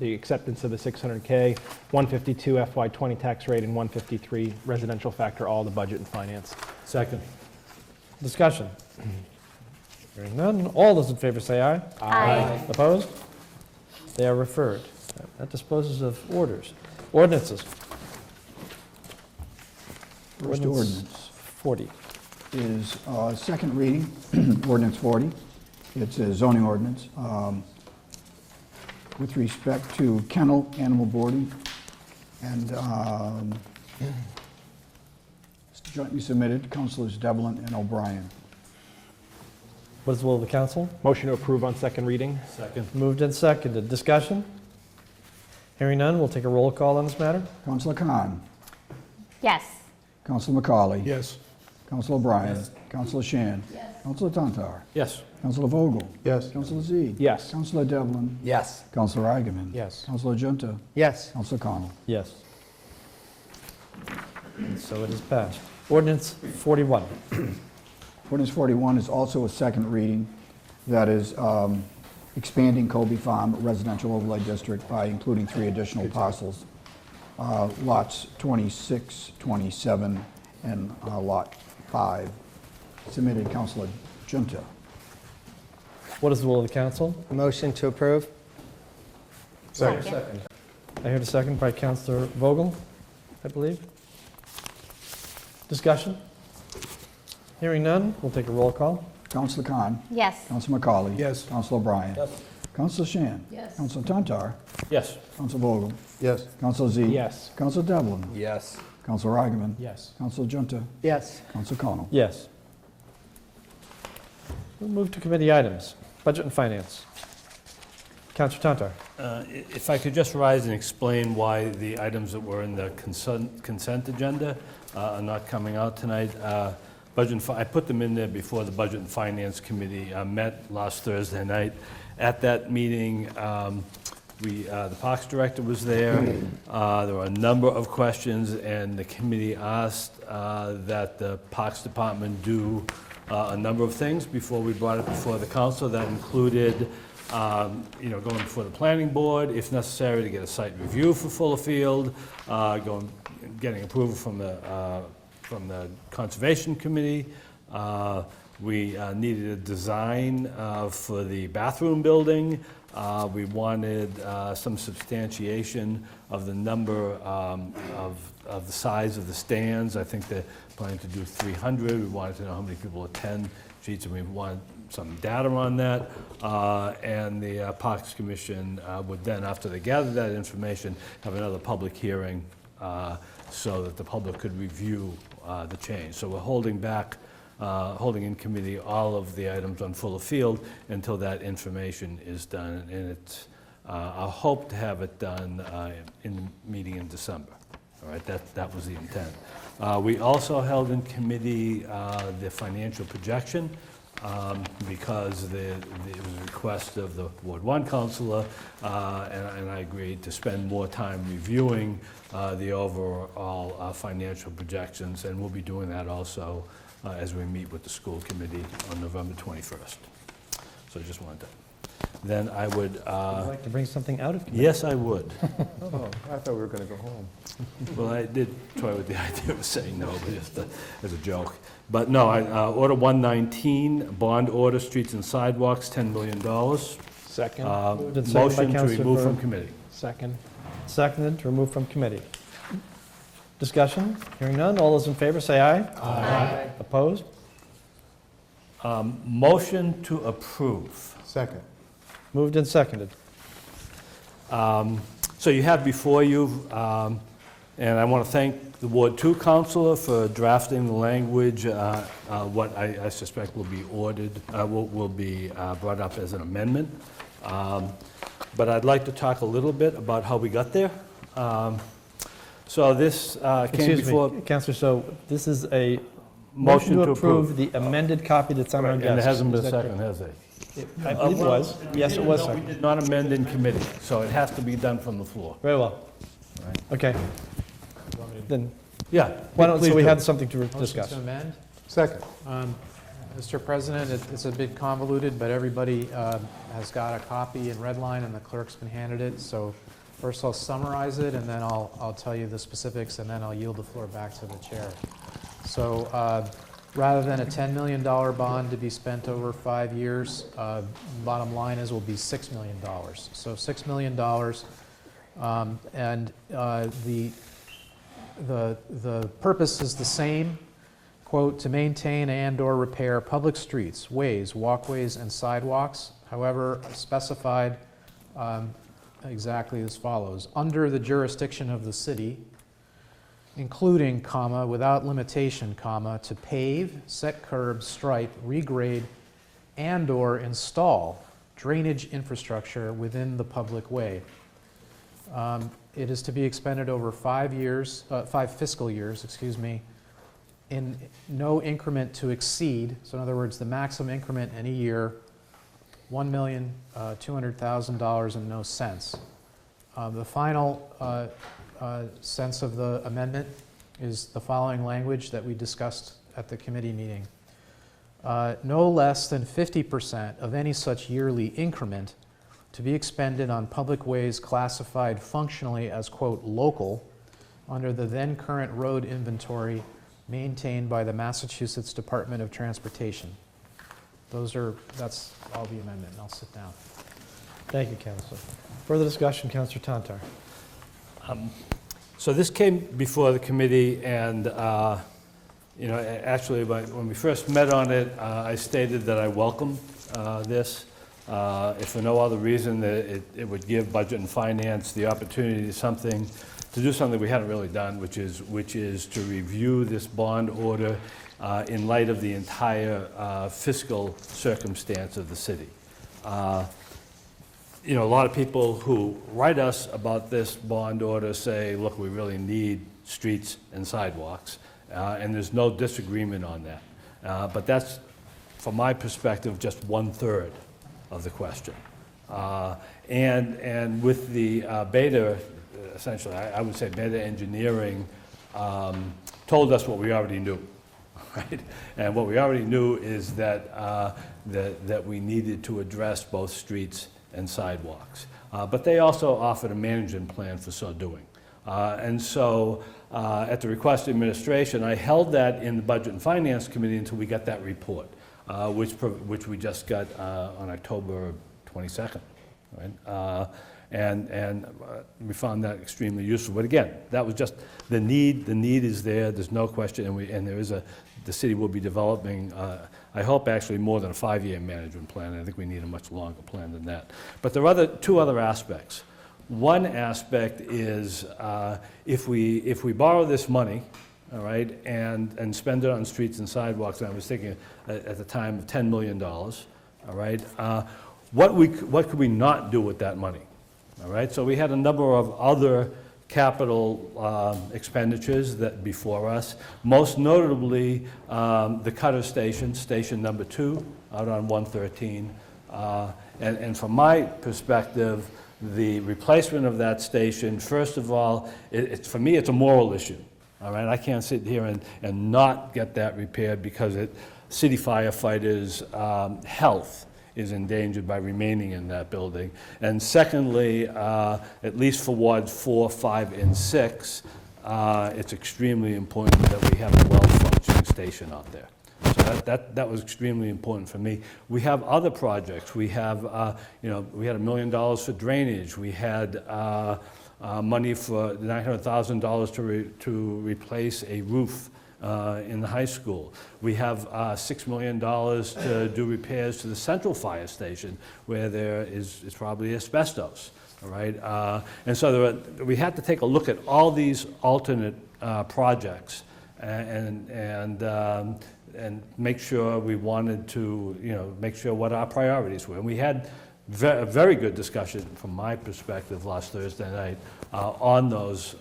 acceptance of the 600K, 152 FY20 tax rate, and 153 residential factor, all the Budget and Finance. Second. Discussion? Hearing none, all those in favor say aye. Aye. Opposed? They are referred. That disposes of orders. Ordinances. First ordinance 40. is second reading, ordinance 40. It's a zoning ordinance with respect to kennel animal boarding, and it's jointly submitted, Councilors Devlin and O'Brien. What is the will of the council? Motion to approve on second reading. Second. Moved and seconded. Discussion? Hearing none, we'll take a roll call on this matter. Councilor Khan. Yes. Councilor McCauley. Yes. Councilor O'Brien. Yes. Councilor Shan. Yes. Councilor Tantar. Yes. Councilor Vogel. Yes. Councilor Z. Yes. Councilor Devlin. Yes. Councilor Eigenman. Yes. Councilor Junta. Yes. Councilor Connell. Yes. And so it is passed. Ordinance 41. Ordinance 41 is also a second reading. That is expanding Colby Farm Residential Overlay District by including 3 additional parcels. Lots 26, 27, and Lot 5. Submitted Councilor Junta. What is the will of the council? Motion to approve. Second. I heard a second by Councilor Vogel, I believe. Discussion? Hearing none, we'll take a roll call. Councilor Khan. Yes. Councilor McCauley. Yes. Councilor O'Brien. Yes. Councilor Shan. Yes. Councilor Tantar. Yes. Councilor Vogel. Yes. Councilor Z. Yes. Councilor Devlin. Yes. Councilor Eigenman. Yes. Councilor Junta. Yes. Councilor Connell. Yes. We'll move to committee items. Budget and Finance. Councilor Tantar. If I could just rise and explain why the items that were in the consent agenda are not coming out tonight. I put them in there before the Budget and Finance Committee met last Thursday night. At that meeting, the Parks Director was there. There were a number of questions, and the committee asked that the Parks Department do a number of things before we brought it before the council. That included, going before the planning board, if necessary, to get a site review for Fuller Field, getting approval from the Conservation Committee. We needed a design for the bathroom building. We wanted some substantiation of the number of the size of the stands. I think they're planning to do 300. We wanted to know how many people attend sheets, and we wanted some data on that. And the Parks Commission would then, after they gathered that information, have another public hearing so that the public could review the change. So we're holding in committee all of the items on Fuller Field until that information is done. And it's our hope to have it done in the meeting in December. All right, that was the intent. We also held in committee the financial projection because it was a request of the Ward 1 councillor, and I agreed to spend more time reviewing the overall financial projections, and we'll be doing that also as we meet with the school committee on November 21st. So I just wanted to. Then I would... Would you like to bring something out of committee? Yes, I would. Oh, I thought we were going to go home. Well, I did toy with the idea of saying no, but just as a joke. But no, Order 119, bond order, streets and sidewalks, $10 million. Second. Moved and seconded by Motion to Councilor remove Byrd. from committee. Second. Seconded to remove from committee. Discussion? Hearing none. All those in favor say aye. Aye. Opposed? Motion to approve. Second. Moved and seconded. So you have before you, and I want to thank the Ward 2 councillor for drafting the language, what I suspect will be ordered, will be brought up as an amendment. But I'd like to talk a little bit about how we got there. So this came before... Excuse me, Councillor, so this is a Motion motion to to approve approve. the amended copy that's on our And desk. it hasn't been Is that seconded, correct? has it? I believe it was. Yes, it was No, we seconded. did not amend in committee, so it has to be done from the floor. Very well. Right. Okay. Then, Yeah. why don't, so please we do. had something to Motion discuss. to amend. Second. Mr. President, it's a bit convoluted, but everybody has got a copy in red line, and the clerk's been handed it. So first I'll summarize it, and then I'll tell you the specifics, and then I'll yield the floor back to the chair. So rather than a $10 million bond to be spent over 5 years, bottom line is will be $6 million. So $6 million, and the purpose is the same. Quote, to maintain and/or repair public streets, ways, walkways, and sidewalks, however specified exactly as follows. Under the jurisdiction of the city, including, comma, without limitation, comma, to pave, set curbs, stripe, regrade, and/or install drainage infrastructure within the public way. It is to be expended over 5 fiscal years, in no increment to exceed, so in other words, the maximum increment in a year, $1,200,000 and no cents. The final sense of the amendment is the following language that we discussed at the committee meeting. No less than 50% of any such yearly increment to be expended on public ways classified functionally as, quote, local under the then current road inventory maintained by the Massachusetts Department of Transportation. That's all the amendment, and I'll sit down. Thank you, Councillor. Further discussion, Councillor Tantar. So this came before the committee, and actually, when we first met on it, I stated that I welcome this. If for no other reason, that it would give Budget and Finance the opportunity to do something we hadn't really done, which is to review this bond order in light of the entire fiscal circumstance of the city. A lot of people who write us about this bond order say, look, we really need streets and sidewalks, and there's no disagreement on that. But that's, from my perspective, just 1/3 of the question. And with the beta, essentially, I would say beta engineering told us what we already knew, right? And what we already knew is that, that we needed to address both streets and sidewalks. But they also offered a management plan for so doing. And so, at the request of administration, I held that in the Budget and Finance Committee until we got that report, which we just got on October 22nd, right? And we found that extremely useful. But again, that was just the need. The need is there. There's no question, and there is the city will be developing. I hope actually more than a 5-year management plan. I think we need a much longer plan than that. But there are two other aspects. One aspect is if we borrow this money, all right, and spend it on streets and sidewalks, and I was thinking at the time of $10 million, all right, what could we not do with that money? All right, so we had a number of other capital expenditures that before us, most notably the Cutter Station, station number 2, out on 113. And from my perspective, the replacement of that station, first of all, for me, it's a moral issue. All right, I can't sit here and not get that repaired because city firefighters' health is endangered by remaining in that building. And secondly, at least for wards 4, 5, and 6, it's extremely important that we have a well-functioning station out there. So that was extremely important for me. We have other projects. We have, we had $1 million for drainage. We had money for $900,000 to replace a roof in the high school. We have $6 million to do repairs to the central fire station where there is probably asbestos, all right? And so we had to take a look at all these alternate projects and make sure we wanted to, make sure what our priorities were. And we had a very good discussion, from my perspective, last Thursday night on those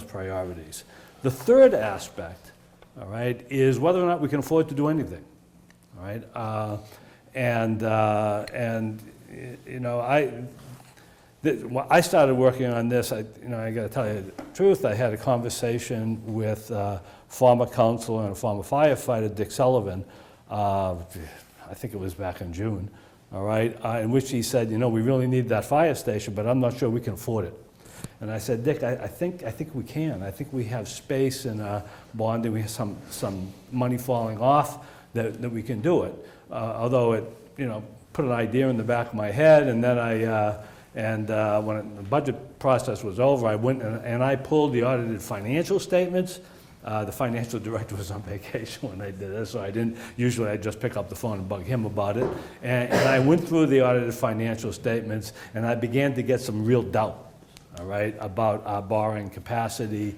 priorities. The third aspect, all right, is whether or not we can afford to do anything, all right? I started working on this. I got to tell you the truth. I had a conversation with former councilor and former firefighter Dick Sullivan. I think it was back in June. All right, in which he said, we really need that fire station, but I'm not sure we can afford it. And I said, Dick, I think we can. I think we have space in our bonding. We have some money falling off that we can do it. Although it, put an idea in the back of my head, and then when the budget process was over, I went and I pulled the audited financial statements. The financial director was on vacation when I did this, so usually I just pick up the phone and bug him about it. And I went through the audited financial statements, and I began to get some real doubt, all right, about our borrowing capacity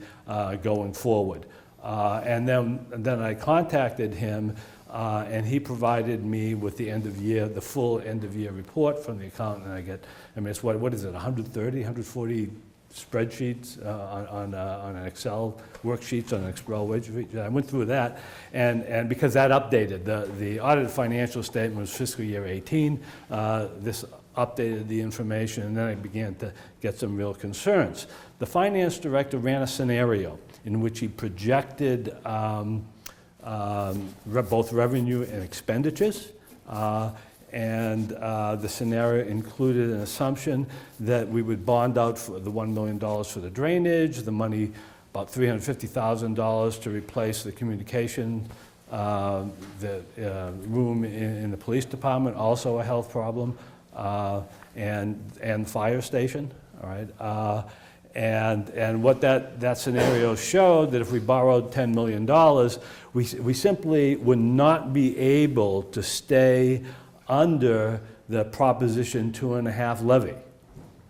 going forward. And then I contacted him, and he provided me with the full end-of-year report from the accountant. And it's what is it, 130, 140 spreadsheets on an Excel worksheets on an Excel worksheet. I went through that, and because that updated the audited financial statement was fiscal year 18. This updated the information, and then I began to get some real concerns. The finance director ran a scenario in which he projected both revenue and expenditures. And the scenario included an assumption that we would bond out for the $1 million for the drainage, the money, about $350,000 to replace the communication, the room in the police department, also a health problem, and fire station, all right? And what that scenario showed, that if we borrowed $10 million, we simply would not be able to stay under the Proposition 2.5 levy,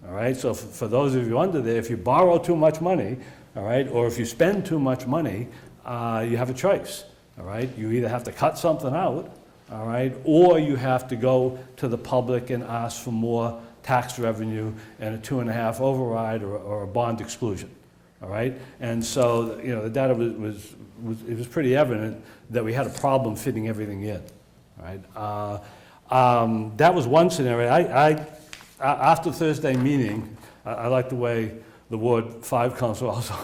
all right? So for those of you under there, if you borrow too much money, all right, or if you spend too much money, you have a choice, all right? You either have to cut something out, all right, or you have to go to the public and ask for more tax revenue and a 2.5 override or a bond exclusion, all right? And so, you know, the data it was pretty evident that we had a problem fitting everything in, right? That was one scenario. After Thursday meeting, I like the way the Ward 5 Council also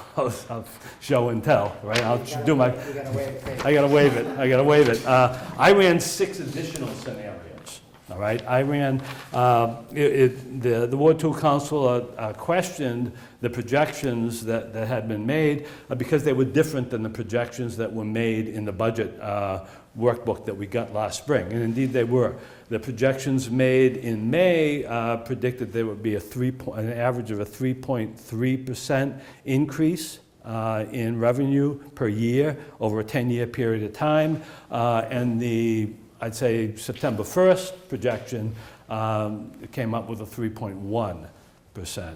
show and tell, right? I'll do my, I gotta waive it. I ran 6 additional scenarios, all right? I ran, the Ward 2 Council questioned the projections that had been made because they were different than the projections that were made in the budget workbook that we got last spring, and indeed they were. The projections made in May predicted there would be an average of a 3.3% increase in revenue per year over a 10-year period of time, and I'd say September 1st projection came up with a 3.1%.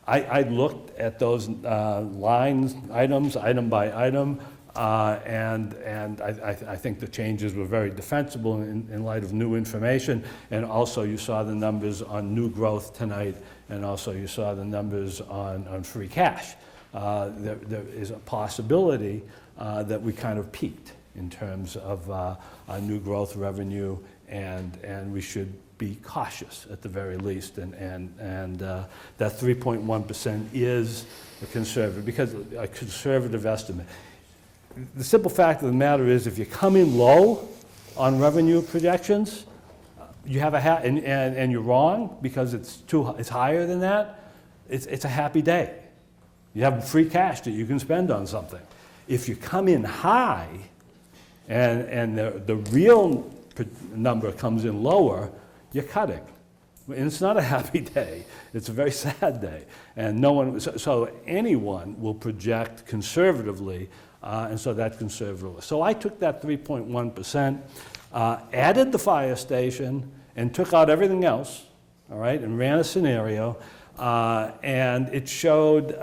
I looked at those items, item by item, and I think the changes were very defensible in light of new information. And also you saw the numbers on new growth tonight, and also you saw the numbers on free cash. There is a possibility that we kind of peaked in terms of new growth revenue, and we should be cautious at the very least. And that 3.1% is a conservative estimate. The simple fact of the matter is, if you come in low on revenue projections, you have and you're wrong because it's higher than that, it's a happy day. You have free cash that you can spend on something. If you come in high and the real number comes in lower, you're cutting. And it's not a happy day. It's a very sad day. And so anyone will project conservatively, and so that's conservative. So I took that 3.1%, added the fire station, and took out everything else, all right, and ran a scenario, and it showed,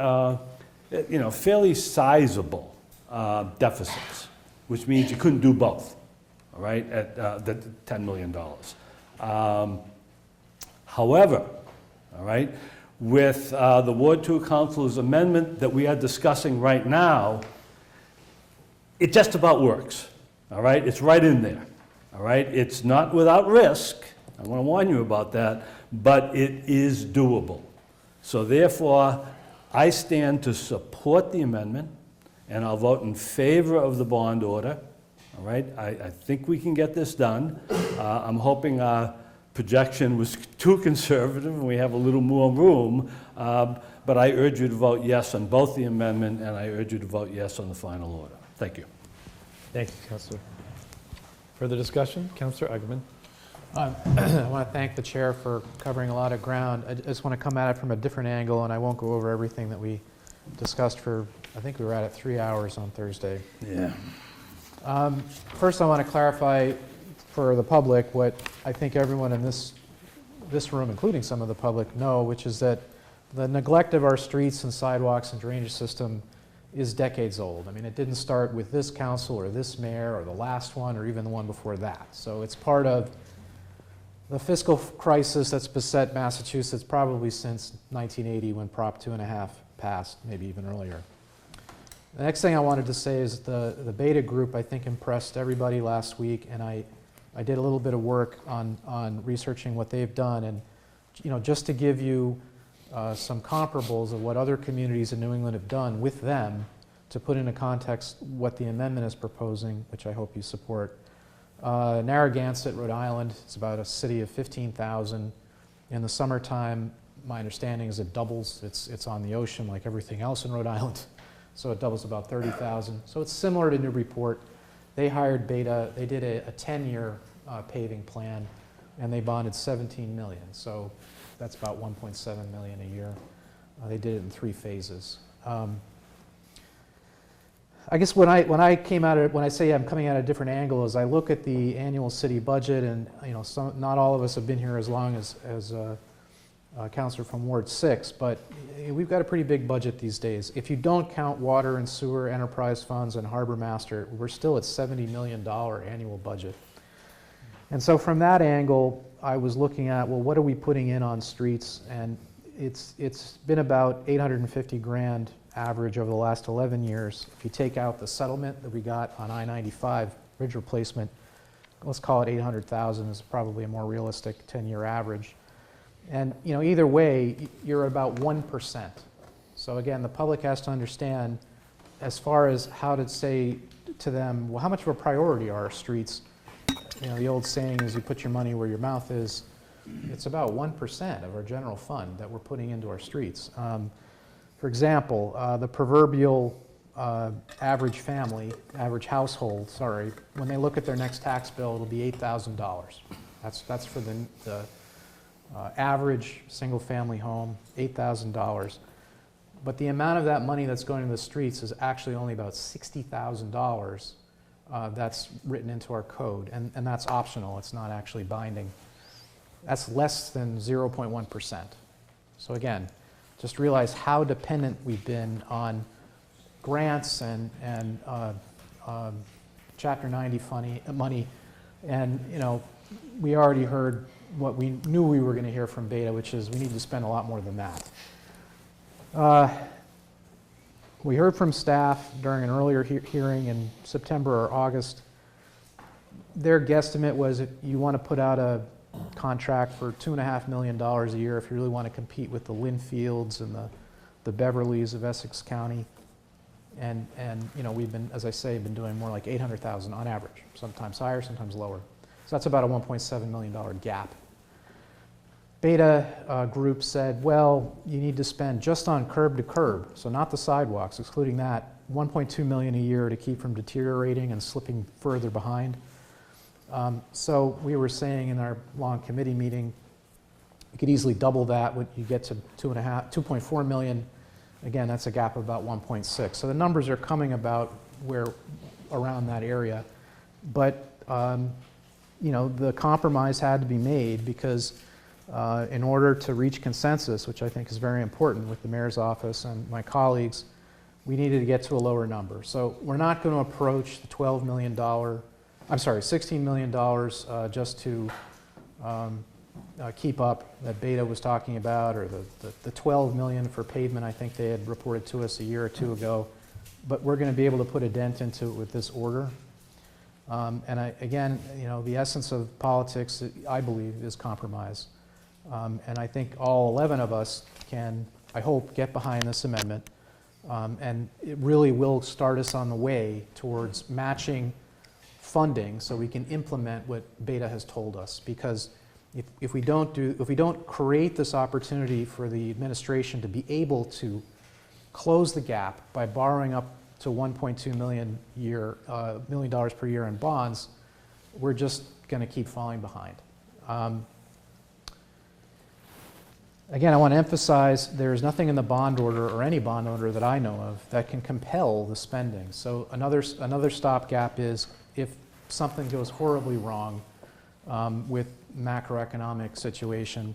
fairly sizable deficits, which means you couldn't do both, all right, at the $10 million. However, all right, with the Ward 2 Council's amendment that we are discussing right now, it just about works, all right? It's right in there, all right? It's not without risk, I want to warn you about that, but it is doable. So therefore, I stand to support the amendment, and I'll vote in favor of the bond order, all right? I think we can get this done. I'm hoping our projection was too conservative and we have a little more room, but I urge you to vote yes on both the amendment, and I urge you to vote yes on the final order. Thank you. Thank you, Councilor. Further discussion? Councilor Uggman. I want to thank the chair for covering a lot of ground. I just want to come at it from a different angle, and I won't go over everything that we discussed I think we were at it 3 hours on Thursday. Yeah. First, I want to clarify for the public what I think everyone in this room, including some of the public, know, which is that the neglect of our streets and sidewalks and drainage system is decades old. I mean, it didn't start with this council or this mayor or the last one or even the one before that. So it's part of the fiscal crisis that's beset Massachusetts probably since 1980 when Prop 2.5 passed, maybe even earlier. The next thing I wanted to say is the beta group, I think, impressed everybody last week, and I did a little bit of work on researching what they've done, and just to give you some comparables of what other communities in New England have done with them to put into context what the amendment is proposing, which I hope you support. Narragansett, Rhode Island, it's about a city of 15,000. In the summertime, my understanding is it doubles. It's on the ocean like everything else in Rhode Island, so it doubles about 30,000. So it's similar to Newburyport. They hired Beta. They did a 10-year paving plan, and they bonded $17 million. So that's about $1.7 million a year. They did it in 3 phases. I guess when I say I'm coming at a different angle, is I look at the annual city budget, and not all of us have been here as long as Councilor from Ward 6, but we've got a pretty big budget these days. If you don't count water and sewer enterprise funds and harbor master, we're still at $70 million annual budget. And so from that angle, I was looking at, well, what are we putting in on streets? And it's been about $850 grand average over the last 11 years. If you take out the settlement that we got on I-95 bridge replacement, let's call it 800,000 is probably a more realistic 10-year average. And either way, you're about 1%. So again, the public has to understand, as far as how to say to them, well, how much of a priority are our streets? The old saying is you put your money where your mouth is. It's about 1% of our general fund that we're putting into our streets. For example, the proverbial average family, average household, when they look at their next tax bill, it'll be $8,000. That's for the average single-family home, $8,000. But the amount of that money that's going to the streets is actually only about $60,000 that's written into our code, and that's optional. It's not actually binding. That's less than 0.1%. So again, just realize how dependent we've been on grants and Chapter 90 money. And we already heard what we knew we were going to hear from Beta, which is we need to spend a lot more than that. We heard from staff during an earlier hearing in September or August. Their guesstimate was if you want to put out a contract for $2.5 million a year if you really want to compete with the Linfields and the Beverleys of Essex County. And we've been, as I say, been doing more like $800,000 on average, sometimes higher, sometimes lower. So that's about a $1.7 million gap. Beta group said, well, you need to spend just on curb to curb, so not the sidewalks, excluding that, $1.2 million a year to keep from deteriorating and slipping further behind. So we were saying in our long committee meeting, you could easily double that when you get to 2.4 million. Again, that's a gap of about 1.6. So the numbers are coming about around that area. But the compromise had to be made because in order to reach consensus, which I think is very important with the mayor's office and my colleagues, we needed to get to a lower number. So we're not going to approach the $16 million just to keep up that Beta was talking about, or the $12 million for pavement I think they had reported to us a year or two ago. But we're going to be able to put a dent into it with this order. And again, the essence of politics, I believe, is compromise. And I think all 11 of us can, I hope, get behind this amendment. And it really will start us on the way towards matching funding so we can implement what Beta has told us. Because if we don't create this opportunity for the administration to be able to close the gap by borrowing up to $1.2 million per year in bonds, we're just going to keep falling behind. Again, I want to emphasize there's nothing in the bond order or any bond order that I know of that can compel the spending. So another stopgap is if something goes horribly wrong with macroeconomic situation,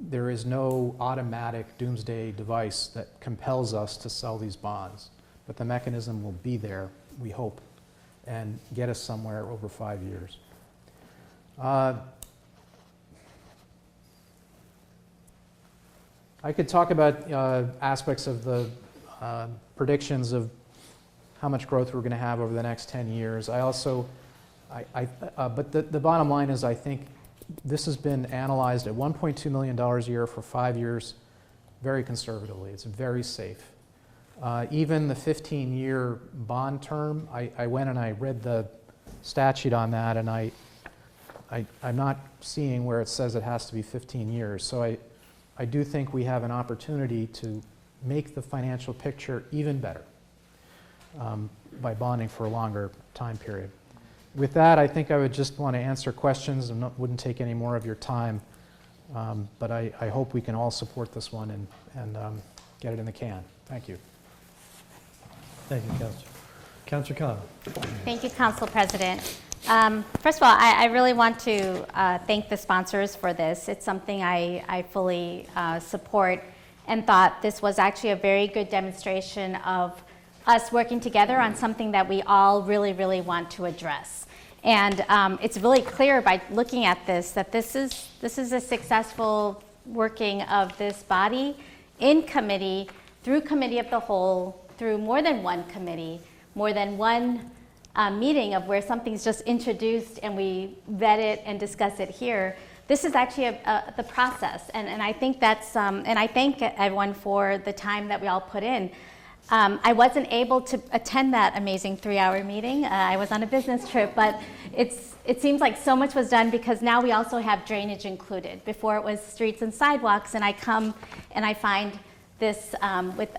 there is no automatic doomsday device that compels us to sell these bonds. But the mechanism will be there, we hope, and get us somewhere over 5 years. I could talk about aspects of the predictions of how much growth we're going to have over the next 10 years. But the bottom line is I think this has been analyzed at $1.2 million a year for 5 years very conservatively. It's very safe. Even the 15-year bond term, I went and I read the statute on that, and I'm not seeing where it says it has to be 15 years. So I do think we have an opportunity to make the financial picture even better by bonding for a longer time period. With that, I think I would just want to answer questions and wouldn't take any more of your time. But I hope we can all support this one and get it in the can. Thank you. Thank you, Councilor. Councilor Khan. Thank you, Council President. First of all, I really want to thank the sponsors for this. It's something I fully support, and thought this was actually a very good demonstration of us working together on something that we all really, really want to address. And it's really clear by looking at this that this is a successful working of this body in committee through committee of the whole, through more than one committee, more than one meeting of where something's just introduced and we vet it and discuss it here. This is actually the process, and I think that's, and I thank everyone for the time that we all put in. I wasn't able to attend that amazing 3-hour meeting. I was on a business trip, but it seems like so much was done because now we also have drainage included. Before it was streets and sidewalks, and I come and I find this with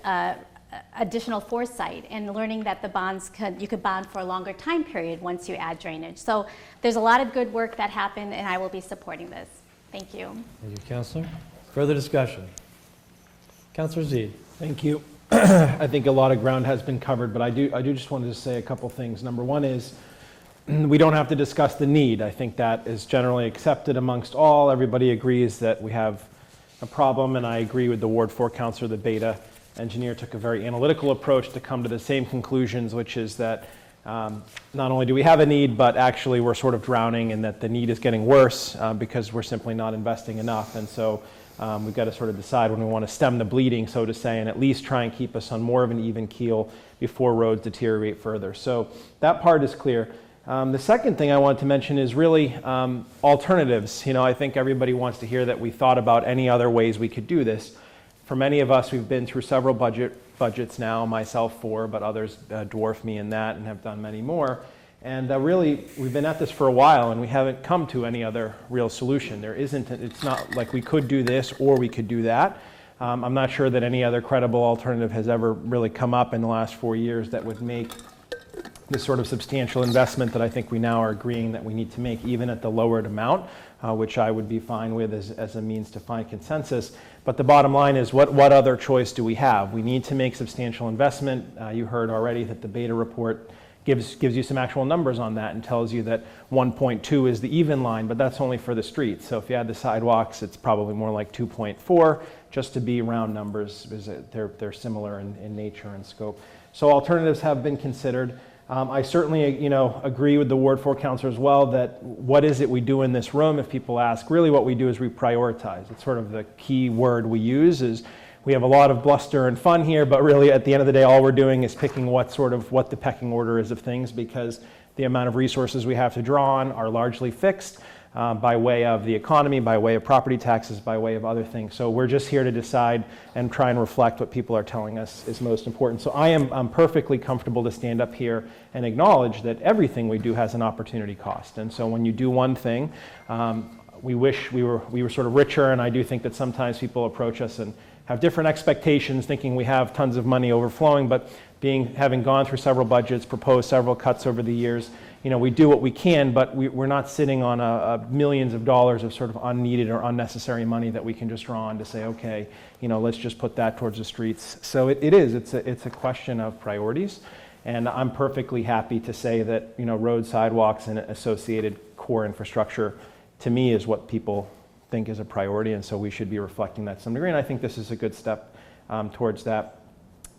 additional foresight and learning that the bonds you could bond for a longer time period once you add drainage. So there's a lot of good work that happened, and I will be supporting this. Thank you. Thank you, Councilor. Further discussion? Councilor Z. Thank you. I think a lot of ground has been covered, but I do just wanted to say a couple things. Number one is we don't have to discuss the need. I think that is generally accepted amongst all. Everybody agrees that we have a problem, and I agree with the Ward 4 Councilor, the Beta engineer took a very analytical approach to come to the same conclusions, which is that not only do we have a need, but actually we're sort of drowning and that the need is getting worse because we're simply not investing enough. And so we've got to sort of decide when we want to stem the bleeding, so to say, and at least try and keep us on more of an even keel before roads deteriorate further. So that part is clear. The second thing I wanted to mention is really alternatives. You know, I think everybody wants to hear that we thought about any other ways we could do this. For many of us, we've been through several budgets now, myself 4, but others dwarf me in that and have done many more. And really, we've been at this for a while and we haven't come to any other real solution. There isn't, it's not like we could do this or we could do that. I'm not sure that any other credible alternative has ever really come up in the last 4 years that would make this sort of substantial investment that I think we now are agreeing that we need to make, even at the lowered amount, which I would be fine with as a means to find consensus. But the bottom line is, what other choice do we have? We need to make substantial investment. You heard already that the Beta report gives you some actual numbers on that and tells you that 1.2 is the even line, but that's only for the streets. So if you add the sidewalks, it's probably more like 2.4, just to be round numbers, because they're similar in nature and scope. So alternatives have been considered. I certainly, agree with the Ward 4 Councilor as well that what is it we do in this room, if people ask. Really what we do is we prioritize. It's sort of the key word we use is we have a lot of bluster and fun here, but really at the end of the day, all we're doing is picking what the pecking order is of things, because the amount of resources we have to draw on are largely fixed by way of the economy, by way of property taxes, by way of other things. So we're just here to decide and try and reflect what people are telling us is most important. So I'm perfectly comfortable to stand up here and acknowledge that everything we do has an opportunity cost. And so when you do one thing, we wish we were sort of richer, and I do think that sometimes people approach us and have different expectations, thinking we have tons of money overflowing, but having gone through several budgets, proposed several cuts over the years, we do what we can, but we're not sitting on millions of dollars of sort of unneeded or unnecessary money that we can just draw on to say, okay, let's just put that towards the streets. So it's a question of priorities, and I'm perfectly happy to say that road, sidewalks, and associated core infrastructure, to me, is what people think is a priority, and so we should be reflecting that to some degree, and I think this is a good step towards that.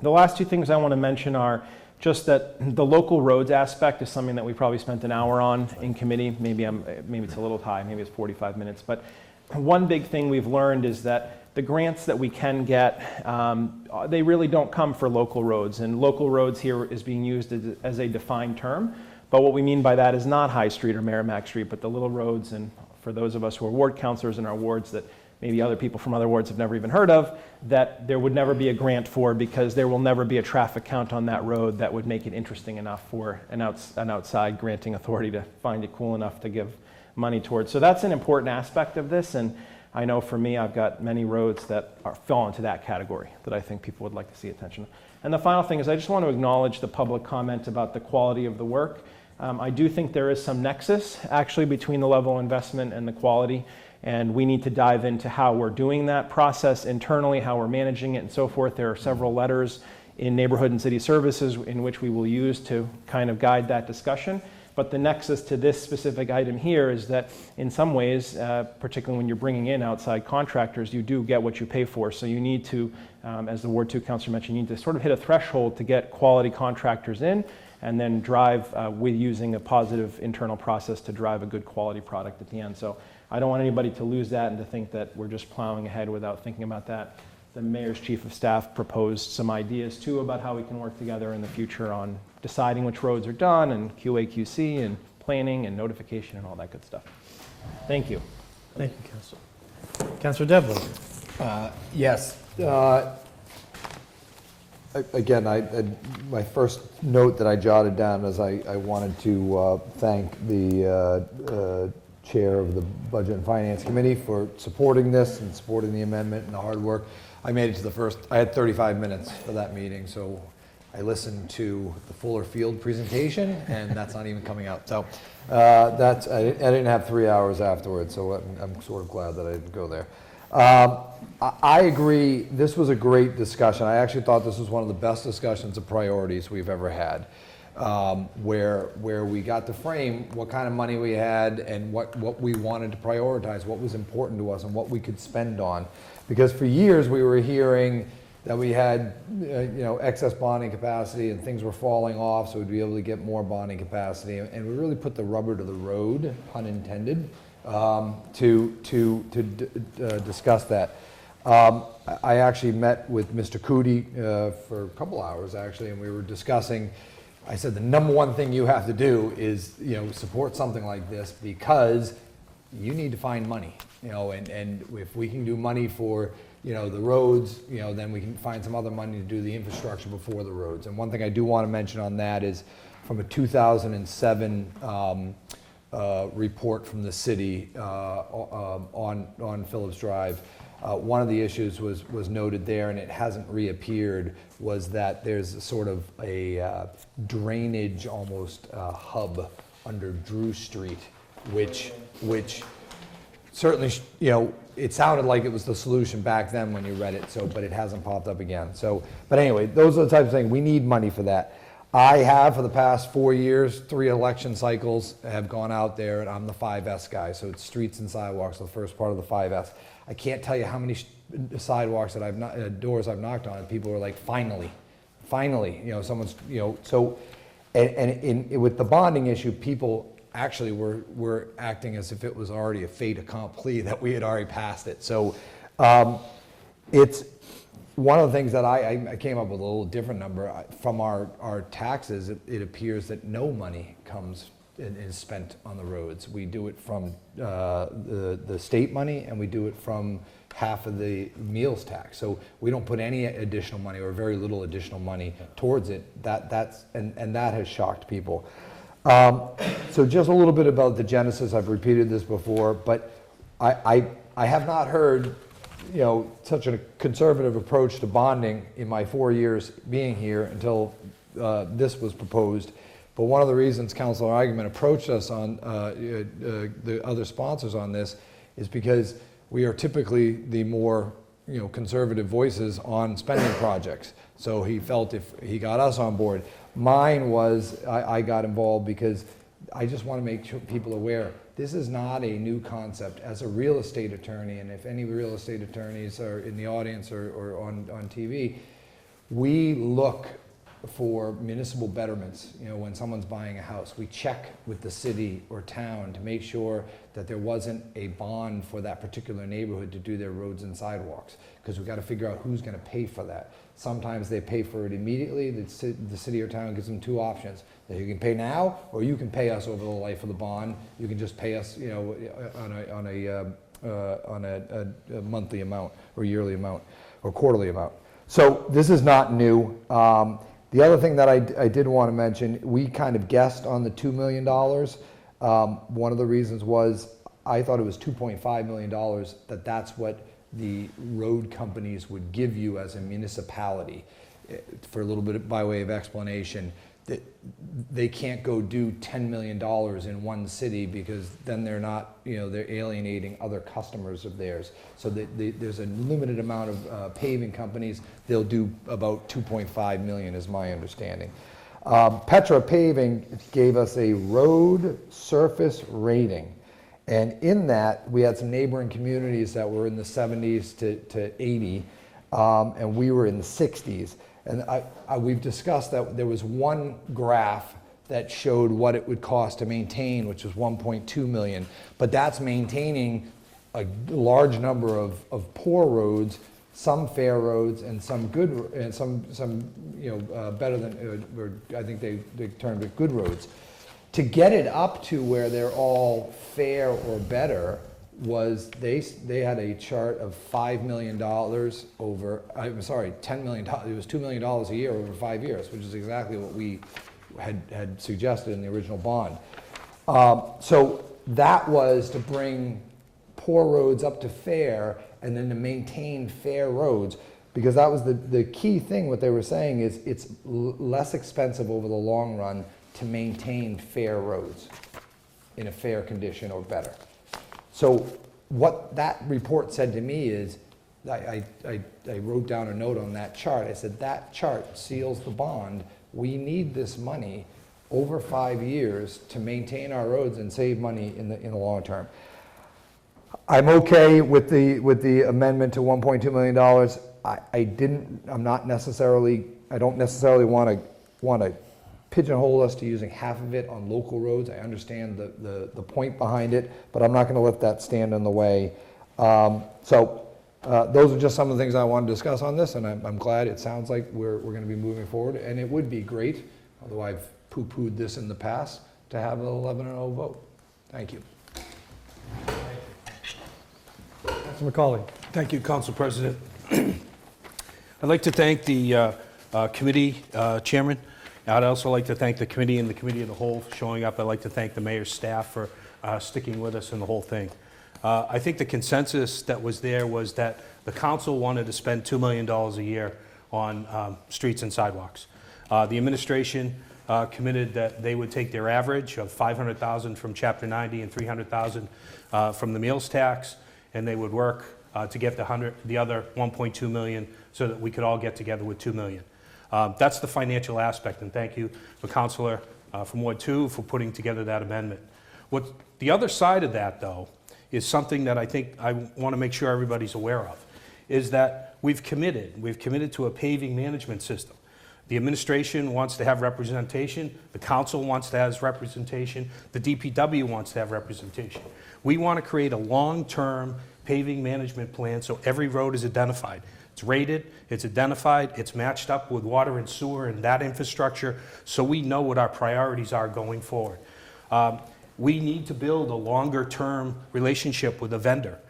The last two things I want to mention are just that the local roads aspect is something that we probably spent an hour on in committee. Maybe it's a little high, maybe it's 45 minutes, but one big thing we've learned is that the grants that we can get, they really don't come for local roads, and local roads here is being used as a defined term, but what we mean by that is not High Street or Merrimack Street, but the little roads, and for those of us who are ward councilors in our wards that maybe other people from other wards have never even heard of, that there would never be a grant for, because there will never be a traffic count on that road that would make it interesting enough for an outside granting authority to find it cool enough to give money towards. So that's an important aspect of this, and I know for me, I've got many roads that fall into that category that I think people would like to see attention. And the final thing is I just want to acknowledge the public comment about the quality of the work. I do think there is some nexus actually between the level of investment and the quality, and we need to dive into how we're doing that process internally, how we're managing it, and so forth. There are several letters in neighborhood and city services in which we will use to kind of guide that discussion. But the nexus to this specific item here is that in some ways, particularly when you're bringing in outside contractors, you do get what you pay for. So you need to, as the Ward 2 Councilor mentioned, you need to sort of hit a threshold to get quality contractors in, and then drive with using a positive internal process to drive a good quality product at the end. So I don't want anybody to lose that and to think that we're just plowing ahead without thinking about that. the mayor's chief of staff proposed some ideas too about how we can work together in the future on deciding which roads are done and QA/QC and planning and notification and all that good stuff. Thank you. Thank you, Councilor. Councilor Devlin. Yes. Again, my first note that I jotted down is I wanted to thank the chair of the Budget and Finance Committee for supporting this and supporting the amendment and the hard work. I made it to I had 35 minutes for that meeting, so I listened to the Fuller Field presentation, and that's not even coming out. So I didn't have 3 hours afterwards, so I'm sort of glad that I didn't go there. I agree, this was a great discussion. I actually thought this was one of the best discussions of priorities we've ever had, where we got to frame what kind of money we had and what we wanted to prioritize, what was important to us and what we could spend on. Because for years we were hearing that we had excess bonding capacity and things were falling off, so we'd be able to get more bonding capacity. And we really put the rubber to the road, pun intended, to discuss that. I actually met with Mr. Cootie for a couple hours actually, and we were discussing. I said the number one thing you have to do is support something like this because you need to find money. And if we can do money for the roads, then we can find some other money to do the infrastructure before the roads. And one thing I do want to mention on that is from a 2007 report from the city on Phillips Drive. One of the issues was noted there, and it hasn't reappeared, was that there's a sort of a drainage almost hub under Drew Street, which certainly, it sounded like it was the solution back then when you read it, but it hasn't popped up again. But anyway, those are the types of things, we need money for that. I have, for the past 4 years, 3 election cycles, have gone out there, and I'm the 5S guy, so it's streets and sidewalks, the first part of the 5S. I can't tell you how many sidewalks that doors I've knocked on, and people are like, finally, someone's, and with the bonding issue, people actually were acting as if it was already a fait accompli, that we had already passed it. So it's one of the things that I came up with a little different number. From our taxes, it appears that no money comes and is spent on the roads. We do it from the state money, and we do it from half of the meals tax. So we don't put any additional money or very little additional money towards it. That has shocked people. So just a little bit about the genesis. I've repeated this before, but I have not heard such a conservative approach to bonding in my 4 years being here until this was proposed. But one of the reasons Councilor Eigenman approached us on the other sponsors on this is because we are typically the more conservative voices on spending projects. So he felt if he got us on board. Mine was, I got involved because I just want to make sure people aware, this is not a new concept. As a real estate attorney, and if any real estate attorneys are in the audience or on TV, we look for municipal betterments. When someone's buying a house, we check with the city or town to make sure that there wasn't a bond for that particular neighborhood to do their roads and sidewalks, because we've got to figure out who's going to pay for that. Sometimes they pay for it immediately. The city or town gives them 2 options. That you can pay now, or you can pay us over the life of the bond. You can just pay us, on a monthly amount, or yearly amount, or quarterly amount. So this is not new. The other thing that I did want to mention, we kind of guessed on the $2 million. One of the reasons was I thought it was $2.5 million, that's what the road companies would give you as a municipality. For a little bit by way of explanation, that they can't go do $10 million in one city, because then they're not, they're alienating other customers of theirs. So there's a limited amount of paving companies. They'll do about 2.5 million is my understanding. Petra Paving gave us a road surface rating. And in that, we had some neighboring communities that were in the 70s to 80, and we were in the 60s. And we've discussed that there was one graph that showed what it would cost to maintain, which was 1.2 million. But that's maintaining a large number of poor roads some fair roads and some good, and some better than, or I think they termed it good roads. To get it up to where they're all fair or better was, they had a chart of $5 million over, I'm sorry, $10 million, it was $2 million a year over 5 years, which is exactly what we had suggested in the original bond. So that was to bring poor roads up to fair, and then to maintain fair roads, because that was the key thing. What they were saying is it's less expensive over the long run to maintain fair roads in a fair condition or better. So what that report said to me is, I wrote down a note on that chart. I said, that chart seals the bond. We need this money over 5 years to maintain our roads and save money in the long term. I'm okay with the amendment to $1.2 million. I don't necessarily want to pigeonhole us to using half of it on local roads. I understand the point behind it, but I'm not going to let that stand in the way. So those are just some of the things I wanted to discuss on this, and I'm glad it sounds like we're going to be moving forward. And it would be great, although I've poo-pooed this in the past, to have an 11-0 vote. Thank you. Councilor McCauley. Thank you, Council President. I'd like to thank the committee chairman. I'd also like to thank the committee and the committee of the whole for showing up. I'd like to thank the mayor's staff for sticking with us in the whole thing. I think the consensus that was there was that the council wanted to spend $2 million a year on streets and sidewalks. The administration committed that they would take their average of $500,000 from Chapter 90 and $300,000 from the meals tax, and they would work to get the other $1.2 million so that we could all get together with $2 million. That's the financial aspect, and thank you, the councilor from Ward 2 for putting together that amendment. The other side of that, though, is something that I think I want to make sure everybody's aware of, is that we've committed to a paving management system. The administration wants to have representation, the council wants to have representation, the DPW wants to have representation. We want to create a long-term paving management plan so every road is identified. It's rated, it's identified, it's matched up with water and sewer and that infrastructure, so we know what our priorities are going forward. We need to build a longer-term relationship with a vendor,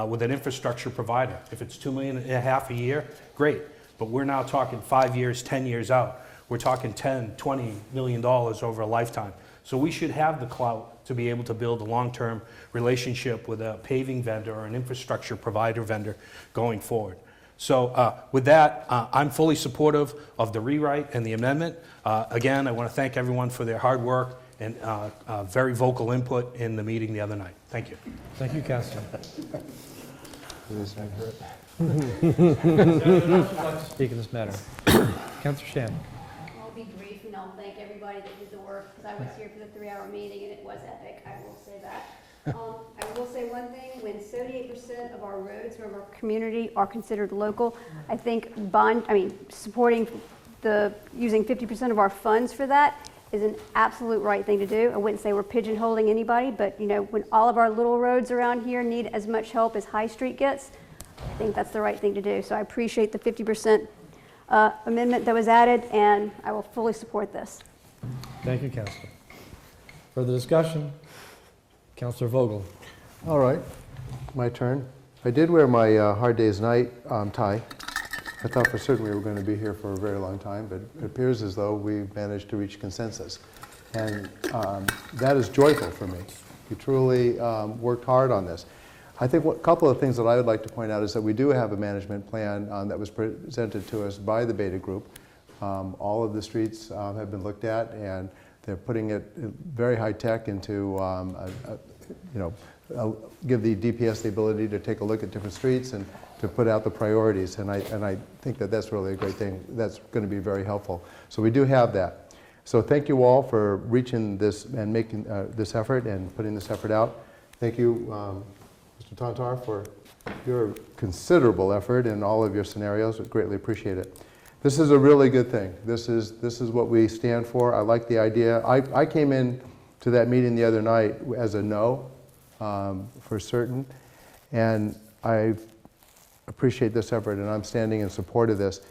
with an infrastructure provider. If it's $2.5 million a year, great. But we're now talking 5 years, 10 years out. We're talking $10, $20 million over a lifetime. So we should have the clout to be able to build a long-term relationship with a paving vendor or an infrastructure provider vendor going forward. So with that, I'm fully supportive of the rewrite and the amendment. Again, I want to thank everyone for their hard work and very vocal input in the meeting the other night. Thank you. Thank you, Councilor. Speak in this matter. Councilor Shan. I'll be brief and I'll thank everybody that did the work, because I was here for the 3-hour meeting and it was epic, I will say that. I will say one thing, when 78% of our roads from our community are considered local, I think supporting using 50% of our funds for that is an absolute right thing to do. I wouldn't say we're pigeonholing anybody, but when all of our little roads around here need as much help as High Street gets, I think that's the right thing to do. So I appreciate the 50% amendment that was added, and I will fully support this. Thank you, Councilor. Further discussion? Councilor Vogel. All right, my turn. I did wear my Hard Day's Night tie. I thought for certain we were going to be here for a very long time, but it appears as though we managed to reach consensus. And that is joyful for me. We truly worked hard on this. I think a couple of things that I would like to point out is that we do have a management plan that was presented to us by the Beta Group. All of the streets have been looked at, and they're putting it very high tech into, give the DPS the ability to take a look at different streets and to put out the priorities. And I think that that's really a great thing. That's going to be very helpful. So we do have that. So thank you all for reaching this and making this effort and putting this effort out. Thank you, Mr. Tantar, for your considerable effort in all of your scenarios. We greatly appreciate it. This is a really good thing. This is what we stand for. I like the idea. I came in to that meeting the other night as a no, for certain, and I appreciate this effort, and I'm standing in support of this.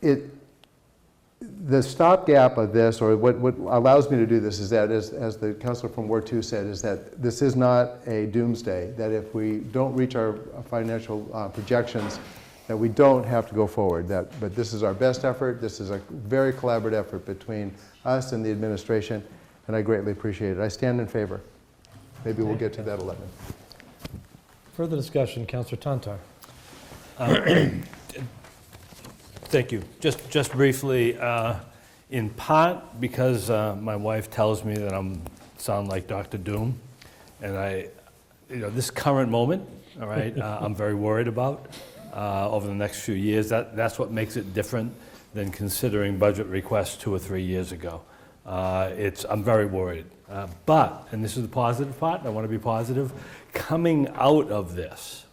The stopgap of this, or what allows me to do this, is that, as the councilor from Ward 2 said, is that this is not a doomsday, that if we don't reach our financial projections, that we don't have to go forward. But this is our best effort. This is a very collaborative effort between us and the administration, and I greatly appreciate it. I stand in favor. Maybe we'll get to that 11. Further discussion, Councillor Tantar. Thank you. Just briefly, in part because my wife tells me that I'm sound like Dr. Doom, and this current moment, all right, I'm very worried about over the next few years. That's what makes it different than considering budget requests 2 or 3 years ago. I'm very worried. But, and this is the positive part, I want to be positive, coming out of this,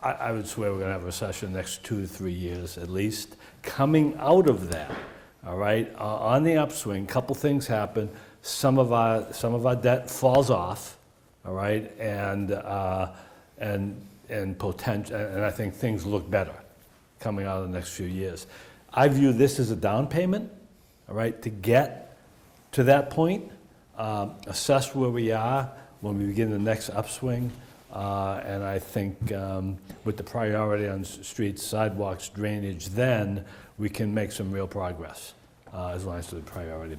I would swear we're going to have a recession the next 2 to 3 years at least. Coming out of that, all right, on the upswing, couple things happen. Some of our debt falls off, all right, and potential, and I think things look better coming out of the next few years. I view this as a down payment, all right, to get to that point, assess where we are when we begin the next upswing. And I think with the priority on streets, sidewalks, drainage, then we can make some real progress as long as it's a priority.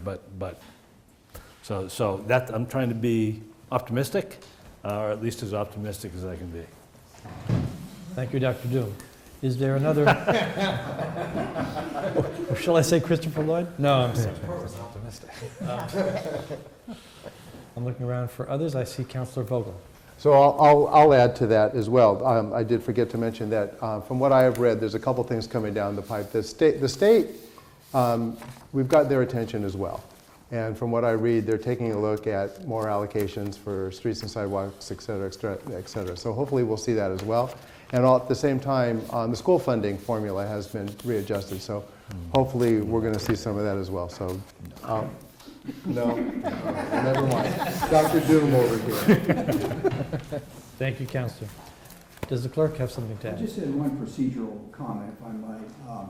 So that I'm trying to be optimistic, or at least as optimistic as I can be. Thank you, Dr. Doom. Is there another? Or shall I say Christopher Lloyd? No, I'm sorry. Optimistic. I'm looking around for others. I see Councillor Vogel. So I'll add to that as well. I did forget to mention that from what I have read, there's a couple things coming down the pipe. The state, we've got their attention as well. And from what I read, they're taking a look at more allocations for streets and sidewalks, et cetera, et cetera. So hopefully we'll see that as well. And all at the same time, the school funding formula has been readjusted. So hopefully we're going to see some of that as well. So no, never mind. Dr. Doom over here. Thank you, Councillor. Does the clerk have something to I add? just had one procedural comment, if I might.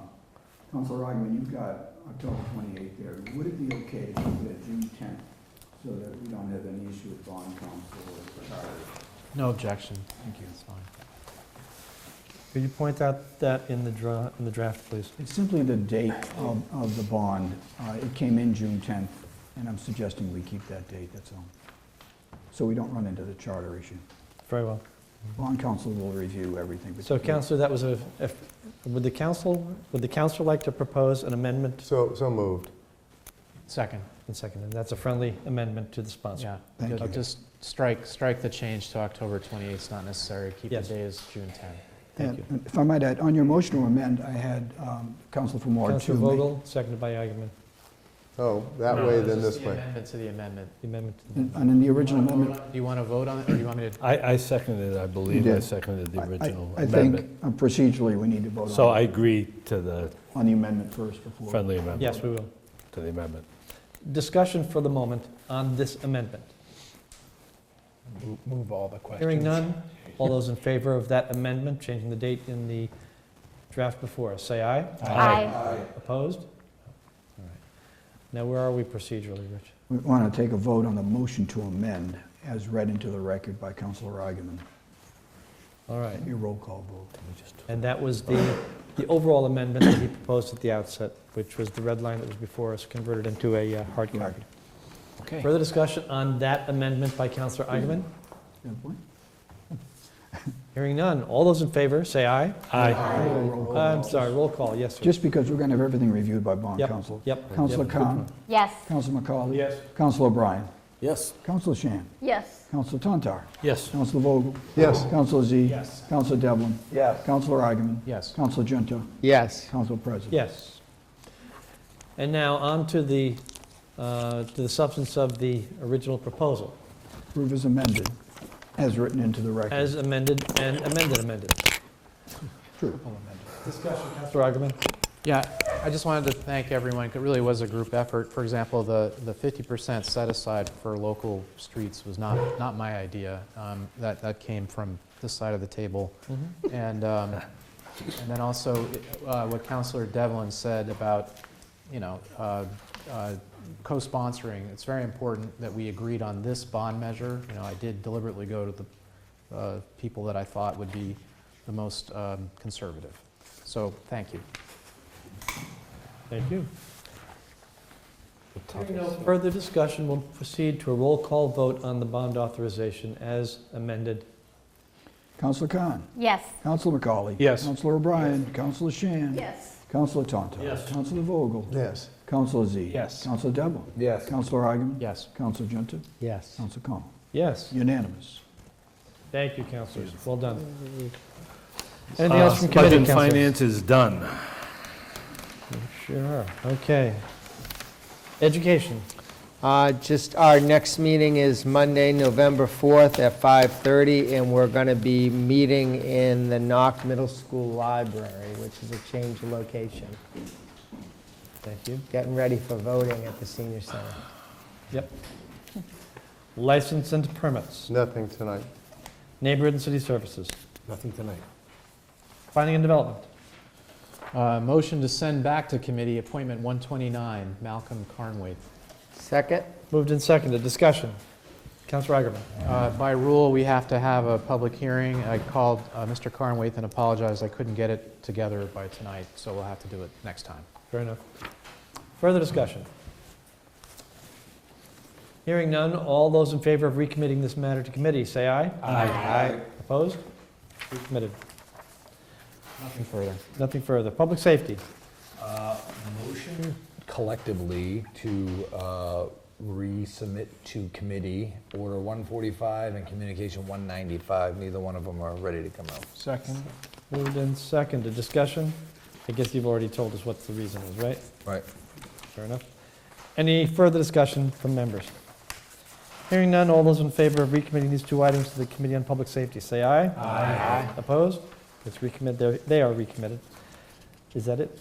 Councilor Ogman, you've got October 28th there. Would it be okay to keep it at June 10th so that we don't have any issue with bond council or charter? No objection. Thank you. It's fine. Could you point out that in the draft, please? It's simply the date of the bond. It came in June 10th, and I'm suggesting we keep that date, that's all. So we don't run into the charter issue. Very well. Bond council will review everything. So, Councillor, that was would the council like to propose an amendment? So moved. Second. And seconded. That's a friendly amendment to the sponsor. Yeah. Thank you. Just strike the change to October 28th. It's not necessary. Keep Yes. the day as June 10th. Thank you. And if I might add, on your motion to amend, I had Councilor from Ward 2. Councillor Vogel, seconded by Eigenman. Oh, that way, then this The way. amendment to the amendment. The amendment to the And in the original amendment, Do you want to vote on it, or do you want me to? I seconded, I believe, You I did. seconded the original I think amendment. procedurally we need to vote So on I agree to the the amendment first before. friendly amendment. Yes, we will. To the amendment. Discussion for the moment on this amendment. Move all the questions. Hearing none, all those in favor of that amendment, changing the date in the draft before us, say aye. Aye. Opposed? All right. Now, where are we procedurally, Rich? We want to take a vote on the motion to amend as read into the record by Councilor Eigenman. All right. Your roll call vote. And that was the overall amendment that he proposed at the outset, which was the red line that was before us, converted into a hard copy. Okay. Further discussion on that amendment by Councilor Eigenman? Good point. Hearing none, all those in favor, say aye. Roll call. I'm sorry, roll call, yes, sir. Just because we're going to have everything reviewed by bond Yep, council. yep. Councilor Yep. Khan, Yes. Councilor McCauley. Yes. Councilor O'Brien. Yes. Councilor Shan. Yes. Councilor Tantar. Yes. Councilor Vogel. Yes. Councilor Z. Yes. Councilor Devlin. Yes. Councilor Eigenman. Yes. Councilor Junta. Yes. Council President. Yes. And now on to the substance of the original proposal, Approve as amended, as written into the record. as amended and amended. True. Discussion, Councilor Eigenman? Yeah, I just wanted to thank everyone. It really was a group effort. For example, the 50% set aside for local streets was not my idea. That came from this side of the table. And then also what Councilor Devlin said about, co-sponsoring. It's very important that we agreed on this bond measure. I did deliberately go to the people that I thought would be the most conservative. So thank you. Thank you. Hearing no further discussion, we'll proceed to a roll call vote on the bond authorization as amended. Councilor Khan. Yes. Councilor McCauley. Yes. Councilor O'Brien. Councilor Shan. Yes. Councilor Tonto. Yes. Councilor Vogel. Yes. Councilor Z. Yes. Councilor Devlin. Yes. Councilor Eigenman. Yes. Councilor Junta. Yes. Councilor Connell. Yes. Unanimous. Thank you, councilors. Well done. Anything else from Budget committee, and councilors? finance is done. Sure. Okay. Education. Just our next meeting is Monday, November 4th at 5:30, and we're going to be meeting in the Knock Middle School Library, which is a change of location. Thank you. Getting ready for voting at the senior center. Yep. License and permits. Nothing tonight. Neighborhood and city services. Nothing tonight. Planning and development. Motion to send back to committee appointment 129, Malcolm Carnwaith. Second? Moved and seconded. Discussion. Councilor Eigenman. By rule, we have to have a public hearing. I called Mr. Carnwaith and apologized. I couldn't get it together by tonight, so we'll have to do it next time. Fair enough. Further discussion. Hearing none, all those in favor of recommitting this matter to committee, say aye. Aye. Opposed? Recommitted. Nothing further. Nothing further. Public safety. Motion collectively to resubmit to committee Order 145 and Communication 195. Neither one of them are ready to come out. Second. Moved and seconded. Discussion. I guess you've already told us what the reason is, right? Right. Fair enough. Any further discussion from members? Hearing none, all those in favor of recommitting these two items to the Committee on Public Safety, say aye. Aye. Opposed? It's recommitted. They are recommitted. Is that it?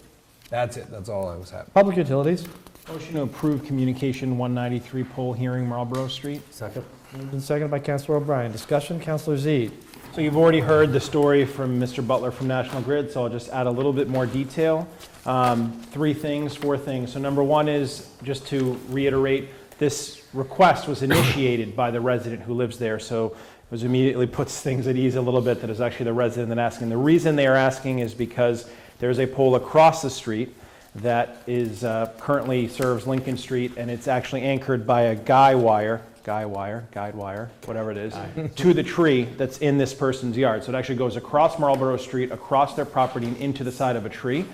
That's it. That's all I was having. Public utilities. Motion to approve Communication 193 poll hearing Marlborough Street. Second. Moved and seconded by Councilor O'Brien. Discussion. Councilor Z. So you've already heard the story from Mr. Butler from National Grid, so I'll just add a little bit more detail. 4 things. So number one is, just to reiterate, this request was initiated by the resident who lives there, so it was immediately puts things at ease a little bit that it's actually the resident that asking. The reason they are asking is because there's a pole across the street that is currently serves Lincoln Street, and it's actually anchored by a guide wire, whatever it is, to the tree that's in this person's yard. So it actually goes across Marlborough Street, across their property, and into the side of a tree.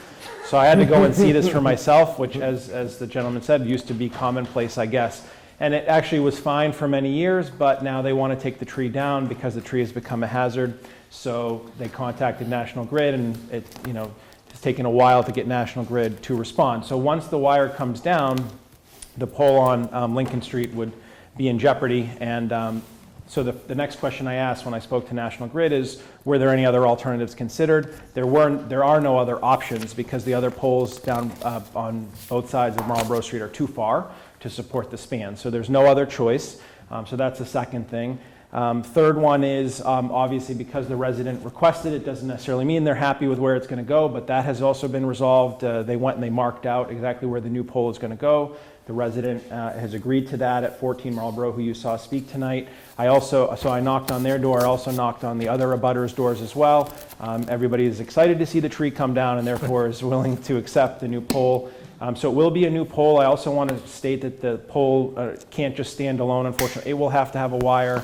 So I had to go and see this for myself, which, as the gentleman said, used to be commonplace, I guess. And it actually was fine for many years, but now they want to take the tree down because the tree has become a hazard. So they contacted National Grid, and it's taken a while to get National Grid to respond. So once the wire comes down, the pole on Lincoln Street would be in jeopardy. And so the next question I asked when I spoke to National Grid is, were there any other alternatives considered? There are no other options because the other poles down on both sides of Marlborough Street are too far to support the span. So there's no other choice. So that's the second thing. Third one is, obviously, because the resident requested it, doesn't necessarily mean they're happy with where it's going to go, but that has also been resolved. They went and they marked out exactly where the new pole is going to go. The resident has agreed to that at 14 Marlborough, who you saw speak tonight. So I knocked on their door. I also knocked on the other abutters' doors as well. Everybody is excited to see the tree come down and therefore is willing to accept the new pole. So it will be a new pole. I also want to state that the pole can't just stand alone, unfortunately. It will have to have a wire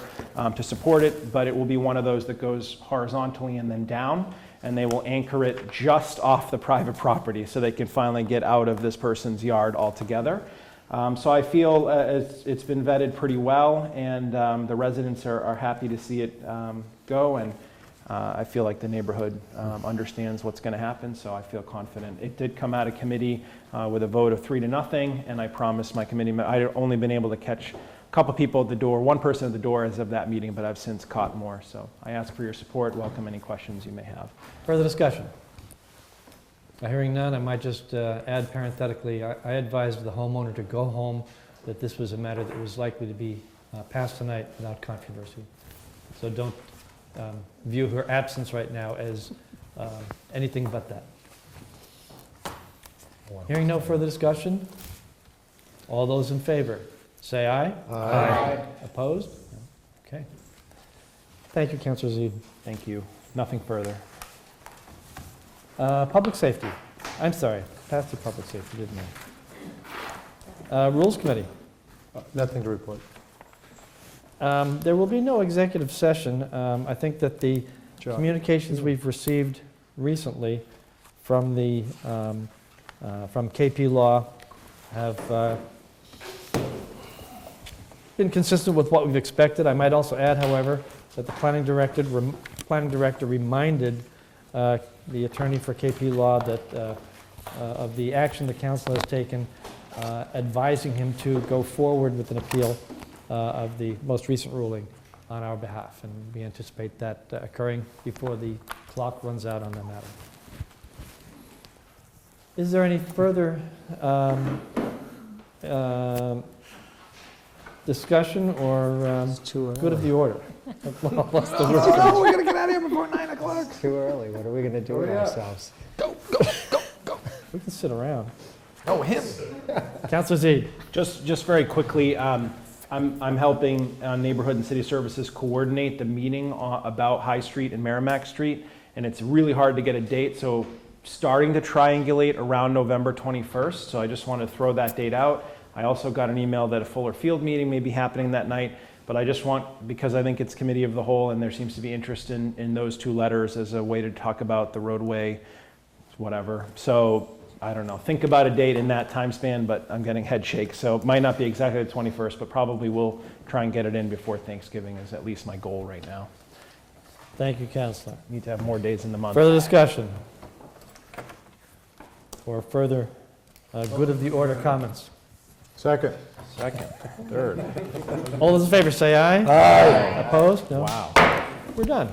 to support it, but it will be one of those that goes horizontally and then down, and they will anchor it just off the private property so they can finally get out of this person's yard altogether. So I feel it's been vetted pretty well, and the residents are happy to see it go, and I feel like the neighborhood understands what's going to happen, so I feel confident. It did come out of committee with a vote of 3-0, and I promised my committee, I'd only been able to catch a couple people at the door, one person at the door as of that meeting, but I've since caught more. So I ask for your support, welcome any questions you may have. Further discussion. Hearing none, I might just add parenthetically, I advised the homeowner to go home, that this was a matter that was likely to be passed tonight without controversy. So don't view her absence right now as anything but that. Hearing no further discussion, all those in favor, say aye. Aye. Opposed? No. Okay. Thank you, Councilor Zede. Thank you. Nothing further. Public safety. I'm sorry, passed to public safety, didn't I? Rules Committee. Nothing to report. There will be no executive session. I think that the communications we've received recently from the from KP Law have been consistent with what we've expected. I might also add, however, that the planning director reminded the attorney for KP Law that of the action the council has taken, advising him to go forward with an appeal of the most recent ruling on our behalf, and we anticipate that occurring before the clock runs out on the matter. Is there any further discussion or good of the order? Well, what's the word? Oh, we gotta get out of here before 9 o'clock. It's too early. What are we going to do with ourselves? We can sit around. Oh, him. Councilor Zede. Just very quickly, I'm helping Neighborhood and City Services coordinate the meeting about High Street and Merrimack Street, and it's really hard to get a date, so starting to triangulate around November 21st, so I just want to throw that date out. I also got an email that a Fuller Field meeting may be happening that night, but I just want, because I think it's committee of the whole, and there seems to be interest in those two letters as a way to talk about the roadway, whatever. So, I don't know, think about a date in that time span, but I'm getting head shakes, so it might not be exactly the 21st, but probably we'll try and get it in before Thanksgiving is at least my goal right now. Thank you, Councilor. Need to have more days in the month. Further discussion? Or further good of the order comments? Second. Second, third. All those in favor say aye. Aye. Opposed? No. Wow. We're done.